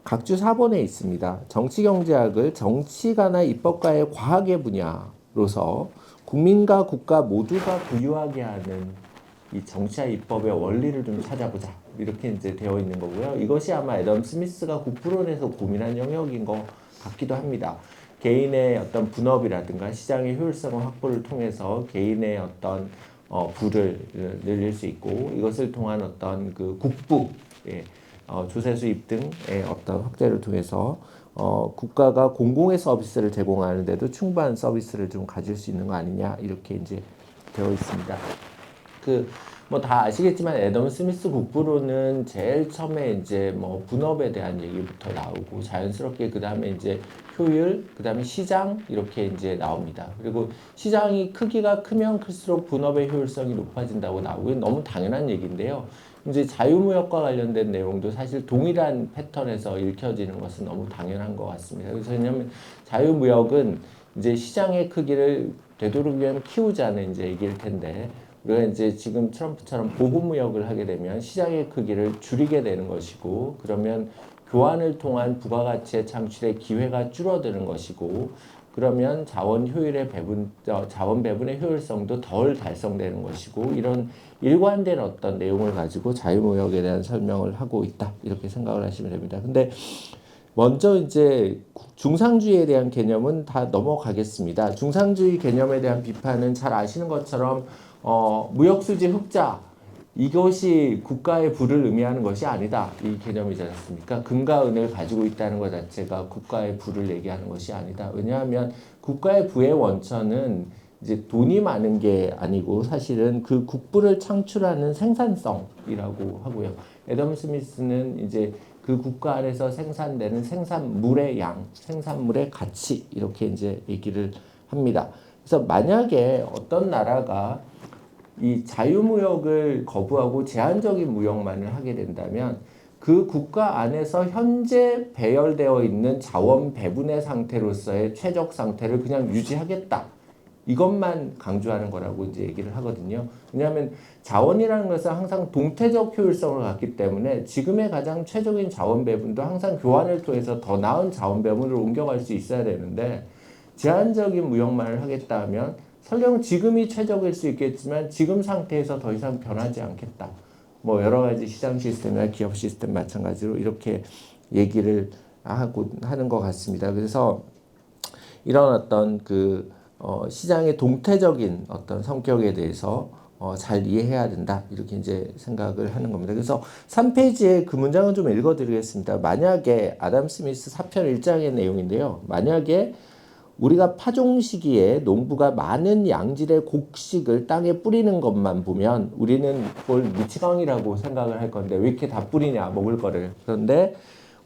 각주 4번에 있습니다. 정치경제학을 정치가나 입법가의 과학의 분야로서 국민과 국가 모두가 부유하게 하는 이 정치와 입법의 원리를 좀 찾아보자. 이렇게 이제 되어 있는 거고요. 이것이 아마 애덤 스미스가 국부론에서 고민한 영역인 것 같기도 합니다. 개인의 어떤 분업이라든가 시장의 효율성 확보를 통해서 개인의 어떤 부를 늘릴 수 있고 이것을 통한 어떤 국부, 조세 수입 등의 어떤 확대를 통해서 국가가 공공의 서비스를 제공하는 데도 충분한 서비스를 좀 가질 수 있는 거 아니냐 이렇게 이제 되어 있습니다. 뭐 다 아시겠지만 애덤 스미스 국부론은 제일 처음에 이제 뭐 분업에 대한 얘기부터 나오고 자연스럽게 그 다음에 이제 효율, 그 다음에 시장 이렇게 이제 나옵니다. 그리고 시장이 크기가 크면 클수록 분업의 효율성이 높아진다고 나오고 너무 당연한 얘기인데요. 이제 자유무역과 관련된 내용도 사실 동일한 패턴에서 읽혀지는 것은 너무 당연한 것 같습니다. 그래서 왜냐하면 자유무역은 이제 시장의 크기를 되도록이면 키우자는 이제 얘기일 텐데 우리가 이제 지금 트럼프처럼 보호무역을 하게 되면 시장의 크기를 줄이게 되는 것이고 그러면 교환을 통한 부가가치의 창출의 기회가 줄어드는 것이고 그러면 자원 배분의 효율성도 덜 달성되는 것이고 이런 일관된 어떤 내용을 가지고 자유무역에 대한 설명을 하고 있다 이렇게 생각을 하시면 됩니다. 근데 먼저 이제 중상주의에 대한 개념은 다 넘어가겠습니다. 중상주의 개념에 대한 비판은 잘 아시는 것처럼 무역수지 흑자 이것이 국가의 부를 의미하는 것이 아니다. 이 개념이지 않습니까? 금과 은을 가지고 있다는 것 자체가 국가의 부를 얘기하는 것이 아니다. 왜냐하면 국가의 부의 원천은 이제 돈이 많은 게 아니고 사실은 그 국부를 창출하는 생산성이라고 하고요. 애덤 스미스는 이제 그 국가 안에서 생산되는 생산물의 양, 생산물의 가치 이렇게 이제 얘기를 합니다. 그래서 만약에 어떤 나라가 이 자유무역을 거부하고 제한적인 무역만을 하게 된다면 그 국가 안에서 현재 배열되어 있는 자원 배분의 상태로서의 최적 상태를 그냥 유지하겠다. 이것만 강조하는 거라고 이제 얘기를 하거든요. 왜냐하면 자원이라는 것은 항상 동태적 효율성을 갖기 때문에 지금의 가장 최적인 자원 배분도 항상 교환을 통해서 더 나은 자원 배분으로 옮겨갈 수 있어야 되는데 제한적인 무역만을 하겠다 하면 설령 지금이 최적일 수 있겠지만 지금 상태에서 더 이상 변하지 않겠다. 뭐 여러 가지 시장 시스템이나 기업 시스템 마찬가지로 이렇게 얘기를 하고 하는 것 같습니다. 그래서 이런 어떤 시장의 동태적인 어떤 성격에 대해서 잘 이해해야 된다. 이렇게 이제 생각을 하는 겁니다. 그래서 3페이지에 그 문장을 좀 읽어드리겠습니다. 만약에 아담 스미스 4편 1장의 내용인데요. 만약에 우리가 파종 시기에 농부가 많은 양질의 곡식을 땅에 뿌리는 것만 보면 우리는 그걸 미치광이라고 생각을 할 건데 왜 이렇게 다 뿌리냐 먹을 거를. 그런데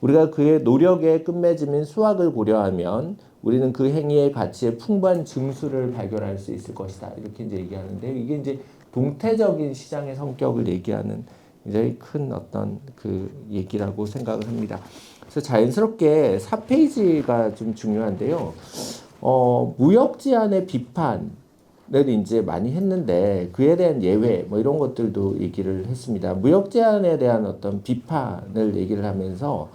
우리가 그의 노력의 끝맺음인 수확을 고려하면 우리는 그 행위의 가치에 풍부한 증수를 발견할 수 있을 것이다. 이렇게 이제 얘기하는데 이게 이제 동태적인 시장의 성격을 얘기하는 굉장히 큰 어떤 그 얘기라고 생각을 합니다. 그래서 자연스럽게 4페이지가 좀 중요한데요. 무역 제한의 비판을 이제 많이 했는데 그에 대한 예외 뭐 이런 것들도 얘기를 했습니다. 무역 제한에 대한 어떤 비판을 얘기를 하면서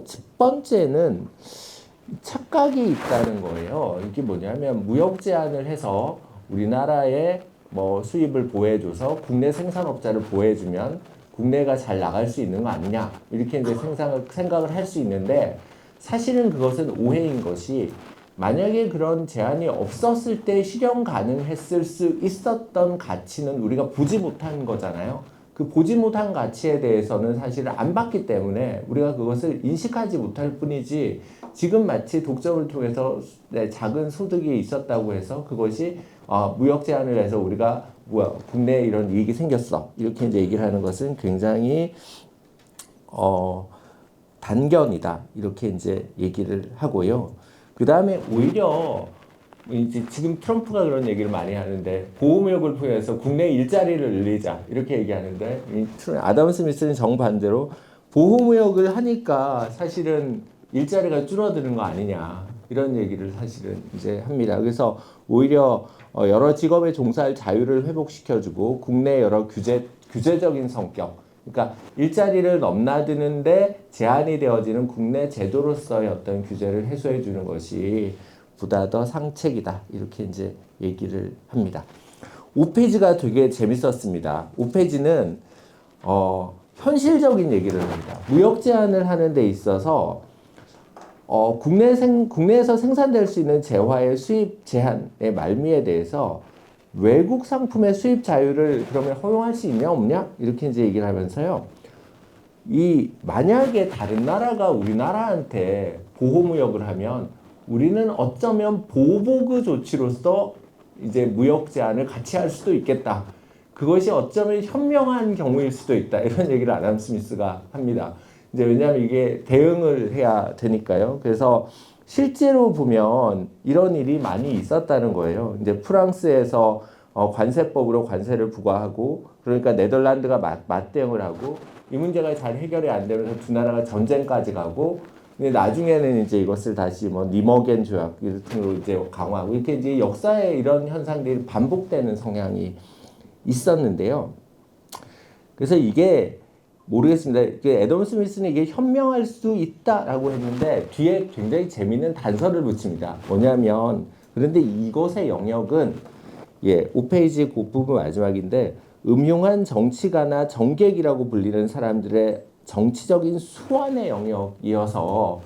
첫 번째는 착각이 있다는 거예요. 이게 뭐냐면 무역 제한을 해서 우리나라의 뭐 수입을 보호해줘서 국내 생산업자를 보호해주면 국내가 잘 나갈 수 있는 거 아니냐 이렇게 이제 생각을 할 수 있는데 사실은 그것은 오해인 것이 만약에 그런 제한이 없었을 때 실현 가능했을 수 있었던 가치는 우리가 보지 못한 거잖아요. 그 보지 못한 가치에 대해서는 사실 안 봤기 때문에 우리가 그것을 인식하지 못할 뿐이지 지금 마치 독점을 통해서 작은 소득이 있었다고 해서 그것이 무역 제한을 해서 우리가 국내에 이런 이익이 생겼어 이렇게 이제 얘기를 하는 것은 굉장히 단견이다 이렇게 이제 얘기를 하고요. 그 다음에 오히려 이제 지금 트럼프가 그런 얘기를 많이 하는데 보호무역을 통해서 국내 일자리를 늘리자 이렇게 얘기하는데 아담 스미스는 정반대로 보호무역을 하니까 사실은 일자리가 줄어드는 거 아니냐 이런 얘기를 사실은 이제 합니다. 그래서 오히려 여러 직업의 종사할 자유를 회복시켜주고 국내 여러 규제적인 성격 그러니까 일자리를 넘나드는데 제한이 되어지는 국내 제도로서의 어떤 규제를 해소해 주는 것이 보다 더 상책이다. 이렇게 이제 얘기를 합니다. 5페이지가 되게 재밌었습니다. 5페이지는 현실적인 얘기를 합니다. 무역 제한을 하는 데 있어서 국내에서 생산될 수 있는 재화의 수입 제한의 말미에 대해서 외국 상품의 수입 자유를 그러면 허용할 수 있냐 없냐 이렇게 이제 얘기를 하면서요. 만약에 다른 나라가 우리나라한테 보호무역을 하면 우리는 어쩌면 보복의 조치로서 이제 무역 제한을 같이 할 수도 있겠다. 그것이 어쩌면 현명한 경우일 수도 있다. 이런 얘기를 아담 스미스가 합니다. 이제 왜냐하면 이게 대응을 해야 되니까요. 그래서 실제로 보면 이런 일이 많이 있었다는 거예요. 이제 프랑스에서 관세법으로 관세를 부과하고 그러니까 네덜란드가 맞대응을 하고 이 문제가 잘 해결이 안 되면서 두 나라가 전쟁까지 가고 근데 나중에는 이제 이것을 다시 뭐 니머겐 조약 등으로 이제 강화하고 이렇게 이제 역사에 이런 현상들이 반복되는 성향이 있었는데요. 그래서 이게 모르겠습니다. 애덤 스미스는 이게 현명할 수 있다라고 했는데 뒤에 굉장히 재미있는 단서를 붙입니다. 뭐냐면 그런데 이것의 영역은 5페이지 그 부분 마지막인데 음흉한 정치가나 정객이라고 불리는 사람들의 정치적인 수완의 영역이어서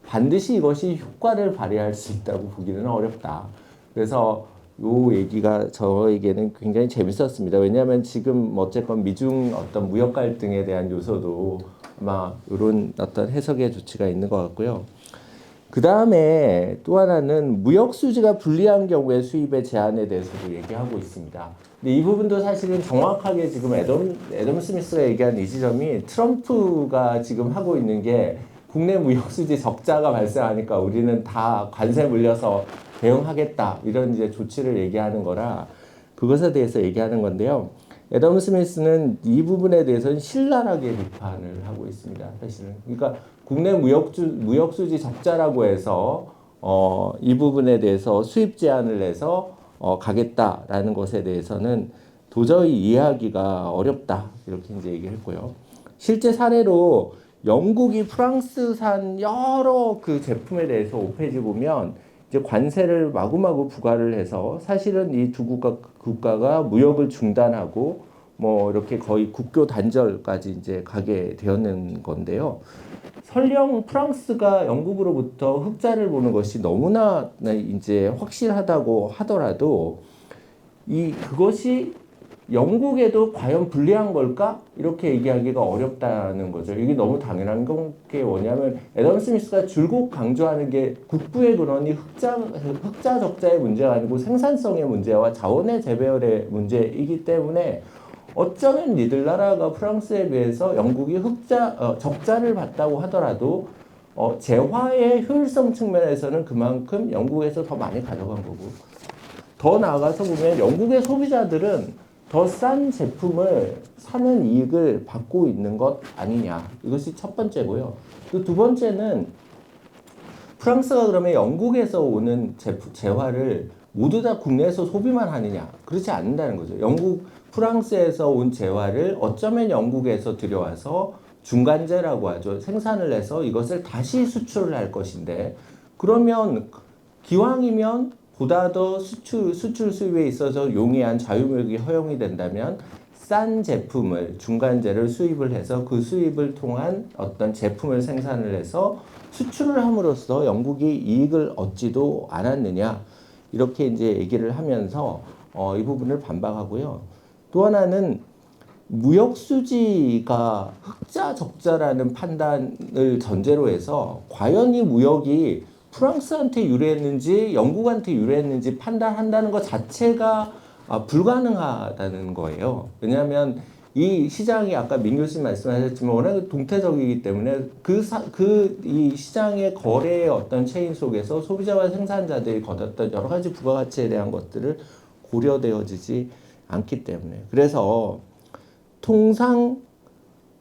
반드시 이것이 효과를 발휘할 수 있다고 보기는 어렵다. 그래서 요 얘기가 저에게는 굉장히 재밌었습니다. 왜냐하면 지금 어쨌건 미중 어떤 무역 갈등에 대한 요소도 아마 이런 어떤 해석의 조치가 있는 것 같고요. 그 다음에 또 하나는 무역 수지가 불리한 경우에 수입의 제한에 대해서도 얘기하고 있습니다. 근데 이 부분도 사실은 정확하게 지금 애덤 스미스가 얘기한 이 지점이 트럼프가 지금 하고 있는 게 국내 무역 수지 적자가 발생하니까 우리는 다 관세 물려서 대응하겠다 이런 이제 조치를 얘기하는 거라 그것에 대해서 얘기하는 건데요. 애덤 스미스는 이 부분에 대해서는 신랄하게 비판을 하고 있습니다. 사실은 그러니까 국내 무역 수지 적자라고 해서 이 부분에 대해서 수입 제한을 내서 가겠다라는 것에 대해서는 도저히 이해하기가 어렵다 이렇게 이제 얘기했고요. 실제 사례로 영국이 프랑스산 여러 그 제품에 대해서 5페이지 보면 이제 관세를 마구마구 부과를 해서 사실은 이 두 국가가 무역을 중단하고 뭐 이렇게 거의 국교 단절까지 이제 가게 되었는 건데요. 설령 프랑스가 영국으로부터 흑자를 보는 것이 너무나 이제 확실하다고 하더라도 그것이 영국에도 과연 불리한 걸까? 이렇게 얘기하기가 어렵다는 거죠. 이게 너무 당연한 게 뭐냐면 애덤 스미스가 줄곧 강조하는 게 국부의 근원이 흑자 적자의 문제가 아니고 생산성의 문제와 자원의 재배열의 문제이기 때문에 어쩌면 니들 나라가 프랑스에 비해서 영국이 적자를 봤다고 하더라도 재화의 효율성 측면에서는 그만큼 영국에서 더 많이 가져간 거고 더 나아가서 보면 영국의 소비자들은 더 싼 제품을 사는 이익을 받고 있는 것 아니냐. 이것이 첫 번째고요. 또 두 번째는 프랑스가 그러면 영국에서 오는 재화를 모두 다 국내에서 소비만 하느냐. 그렇지 않는다는 거죠. 프랑스에서 온 재화를 어쩌면 영국에서 들여와서 중간재라고 하죠. 생산을 해서 이것을 다시 수출을 할 것인데 그러면 기왕이면 보다 더 수출 수입에 있어서 용이한 자유무역이 허용이 된다면 싼 제품을 중간재를 수입을 해서 그 수입을 통한 어떤 제품을 생산을 해서 수출을 함으로써 영국이 이익을 얻지도 않았느냐 이렇게 이제 얘기를 하면서 이 부분을 반박하고요. 또 하나는 무역 수지가 흑자 적자라는 판단을 전제로 해서 과연 이 무역이 프랑스한테 유리했는지 영국한테 유리했는지 판단한다는 것 자체가 불가능하다는 거예요. 왜냐하면 이 시장이 아까 민 교수님 말씀하셨지만 워낙 동태적이기 때문에 이 시장의 거래의 어떤 체인 속에서 소비자와 생산자들이 거뒀던 여러 가지 부가가치에 대한 것들을 고려되어지지 않기 때문에 그래서 통상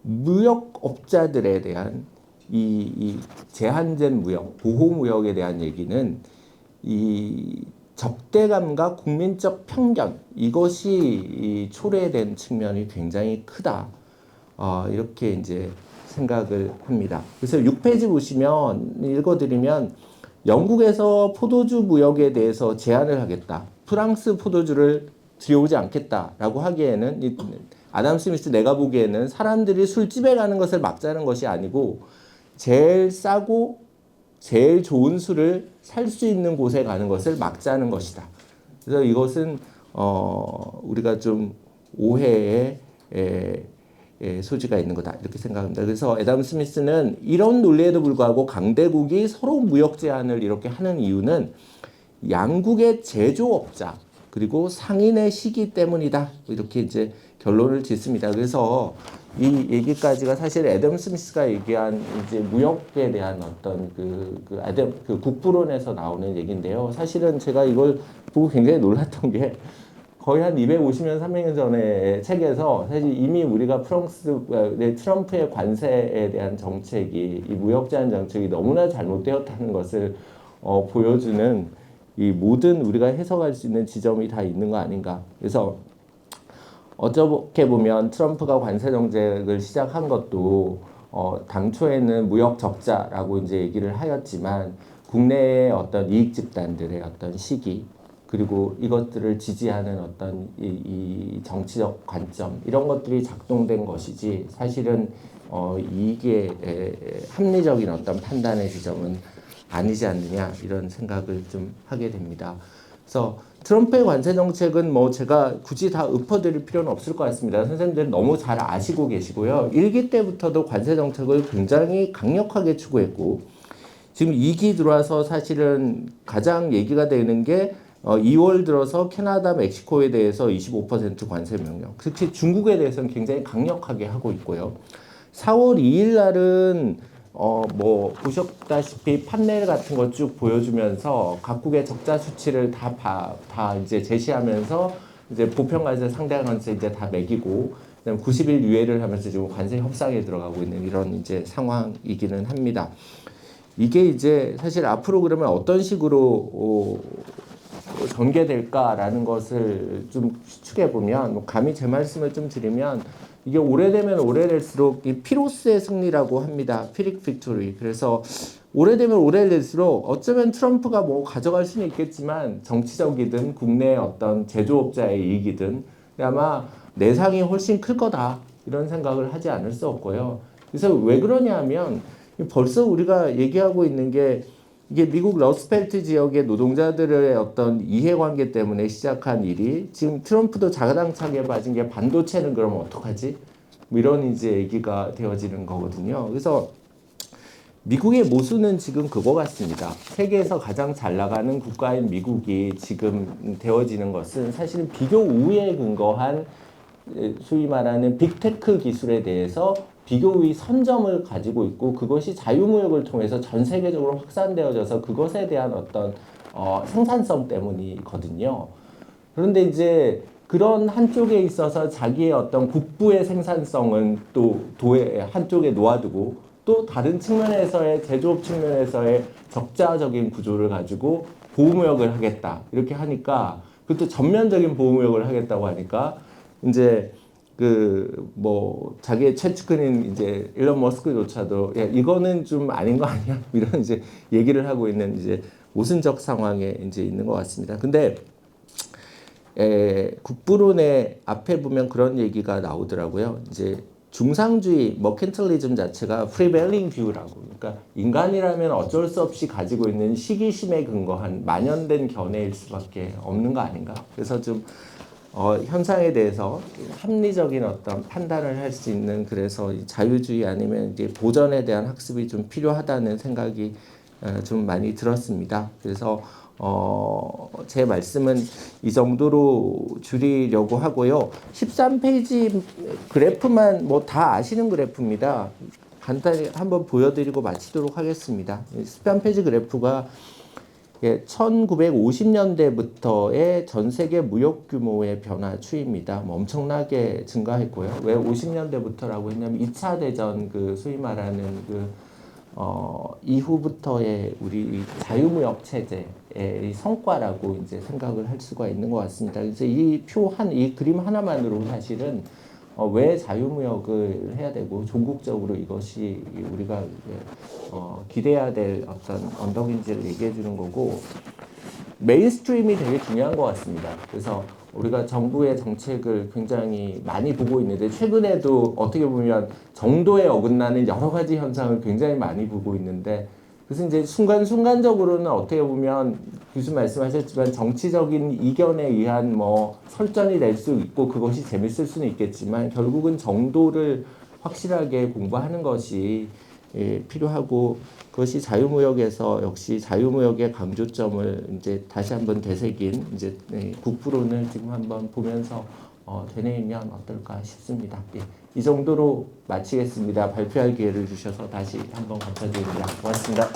무역업자들에 대한 이 제한된 무역, 보호무역에 대한 얘기는 이 적대감과 국민적 편견 이것이 초래된 측면이 굉장히 크다. 이렇게 이제 생각을 합니다. 그래서 6페이지 보시면 읽어드리면 영국에서 포도주 무역에 대해서 제한을 하겠다. 프랑스 포도주를 들여오지 않겠다라고 하기에는 아담 스미스 내가 보기에는 사람들이 술집에 가는 것을 막자는 것이 아니고 제일 싸고 제일 좋은 술을 살 수 있는 곳에 가는 것을 막자는 것이다. 그래서 이것은 우리가 좀 오해의 소지가 있는 거다 이렇게 생각합니다. 그래서 애덤 스미스는 이런 논리에도 불구하고 강대국이 서로 무역 제한을 이렇게 하는 이유는 양국의 제조업자 그리고 상인의 시기 때문이다 이렇게 이제 결론을 짓습니다. 그래서 이 얘기까지가 사실 애덤 스미스가 얘기한 이제 무역에 대한 어떤 그 국부론에서 나오는 얘기인데요. 사실은 제가 이걸 보고 굉장히 놀랐던 게 거의 한 250년, 300년 전의 책에서 사실 이미 우리가 트럼프의 관세에 대한 정책이, 이 무역 제한 정책이 너무나 잘못되었다는 것을 보여주는 이 모든 우리가 해석할 수 있는 지점이 다 있는 거 아닌가. 그래서 어떻게 보면 트럼프가 관세 정책을 시작한 것도 당초에는 무역 적자라고 이제 얘기를 하였지만 국내의 어떤 이익 집단들의 어떤 시기, 그리고 이것들을 지지하는 어떤 이 정치적 관점, 이런 것들이 작동된 것이지 사실은 이게 합리적인 어떤 판단의 지점은 아니지 않느냐, 이런 생각을 좀 하게 됩니다. 그래서 트럼프의 관세 정책은 뭐 제가 굳이 다 읊어드릴 필요는 없을 것 같습니다. 선생님들 너무 잘 아시고 계시고요. 1기 때부터도 관세 정책을 굉장히 강력하게 추구했고, 지금 2기 들어와서 사실은 가장 얘기가 되는 게 2월 들어서 캐나다, 멕시코에 대해서 25% 관세 명령, 특히 중국에 대해서는 굉장히 강력하게 하고 있고요. 4월 2일 날은 뭐 보셨다시피 판넬 같은 거 쭉 보여주면서 각국의 적자 수치를 다 이제 제시하면서 이제 보편 관세 상대한 관세 이제 다 매기고, 그다음에 90일 유예를 하면서 지금 관세 협상에 들어가고 있는 이런 이제 상황이기는 합니다. 이게 이제 사실 앞으로 그러면 어떤 식으로 전개될까라는 것을 좀 추측해 보면, 감히 제 말씀을 좀 드리면, 이게 오래되면 오래될수록 이 피로스의 승리라고 합니다. 피릭 빅토리. 그래서 오래되면 오래될수록 어쩌면 트럼프가 뭐 가져갈 수는 있겠지만 정치적이든 국내의 어떤 제조업자의 이익이든 아마 내상이 훨씬 클 거다, 이런 생각을 하지 않을 수 없고요. 그래서 왜 그러냐 하면 벌써 우리가 얘기하고 있는 게, 이게 미국 러스펠트 지역의 노동자들의 어떤 이해관계 때문에 시작한 일이 지금 트럼프도 자가당착에 빠진 게, 반도체는 그럼 어떡하지? 뭐 이런 이제 얘기가 되어지는 거거든요. 그래서 미국의 모순은 지금 그거 같습니다. 세계에서 가장 잘 나가는 국가인 미국이 지금 되어지는 것은 사실은 비교 우위에 근거한 소위 말하는 빅테크 기술에 대해서 비교 우위 선점을 가지고 있고, 그것이 자유무역을 통해서 전 세계적으로 확산되어져서 그것에 대한 어떤 생산성 때문이거든요. 그런데 이제 그런 한쪽에 있어서 자기의 어떤 국부의 생산성은 또 한쪽에 놓아두고, 또 다른 측면에서의 제조업 측면에서의 적자적인 구조를 가지고 보호무역을 하겠다, 이렇게 하니까, 그것도 전면적인 보호무역을 하겠다고 하니까 이제 자기의 최측근인 이제 일론 머스크조차도 야, 이거는 좀 아닌 거 아니야? 이런 이제 얘기를 하고 있는 이제 모순적 상황에 이제 있는 것 같습니다. 근데 국부론의 앞에 보면 그런 얘기가 나오더라고요. 이제 중상주의 머켄틀리즘 자체가 프리벨링 뷰라고, 그러니까 인간이라면 어쩔 수 없이 가지고 있는 시기심에 근거한 만연된 견해일 수밖에 없는 거 아닌가. 그래서 좀 현상에 대해서 합리적인 어떤 판단을 할 수 있는, 그래서 자유주의 아니면 이제 보전에 대한 학습이 좀 필요하다는 생각이 좀 많이 들었습니다. 그래서 제 말씀은 이 정도로 줄이려고 하고요. 13페이지 그래프만 뭐 다 아시는 그래프입니다. 간단히 한번 보여드리고 마치도록 하겠습니다. 13페이지 그래프가 1950년대부터의 전 세계 무역 규모의 변화 추이입니다. 뭐 엄청나게 증가했고요. 왜 50년대부터라고 했냐면 2차 대전 소위 말하는 이후부터의 우리 자유무역 체제의 성과라고 이제 생각을 할 수가 있는 것 같습니다. 그래서 이 그림 하나만으로 사실은 왜 자유무역을 해야 되고 종국적으로 이것이 우리가 기대해야 될 어떤 언덕인지를 얘기해 주는 거고, 메인스트림이 되게 중요한 것 같습니다. 그래서 우리가 정부의 정책을 굉장히 많이 보고 있는데, 최근에도 어떻게 보면 정도에 어긋나는 여러 가지 현상을 굉장히 많이 보고 있는데, 그래서 이제 순간적으로는 어떻게 보면 교수님 말씀하셨지만 정치적인 이견에 의한 뭐 설전이 될 수 있고 그것이 재밌을 수는 있겠지만, 결국은 정도를 확실하게 공부하는 것이 필요하고, 그것이 자유무역에서 역시 자유무역의 강조점을 이제 다시 한번 되새긴 이제 국부론을 지금 한번 보면서 되뇌이면 어떨까 싶습니다. 이 정도로 마치겠습니다. 발표할 기회를 주셔서 다시 한번 감사드립니다. 고맙습니다.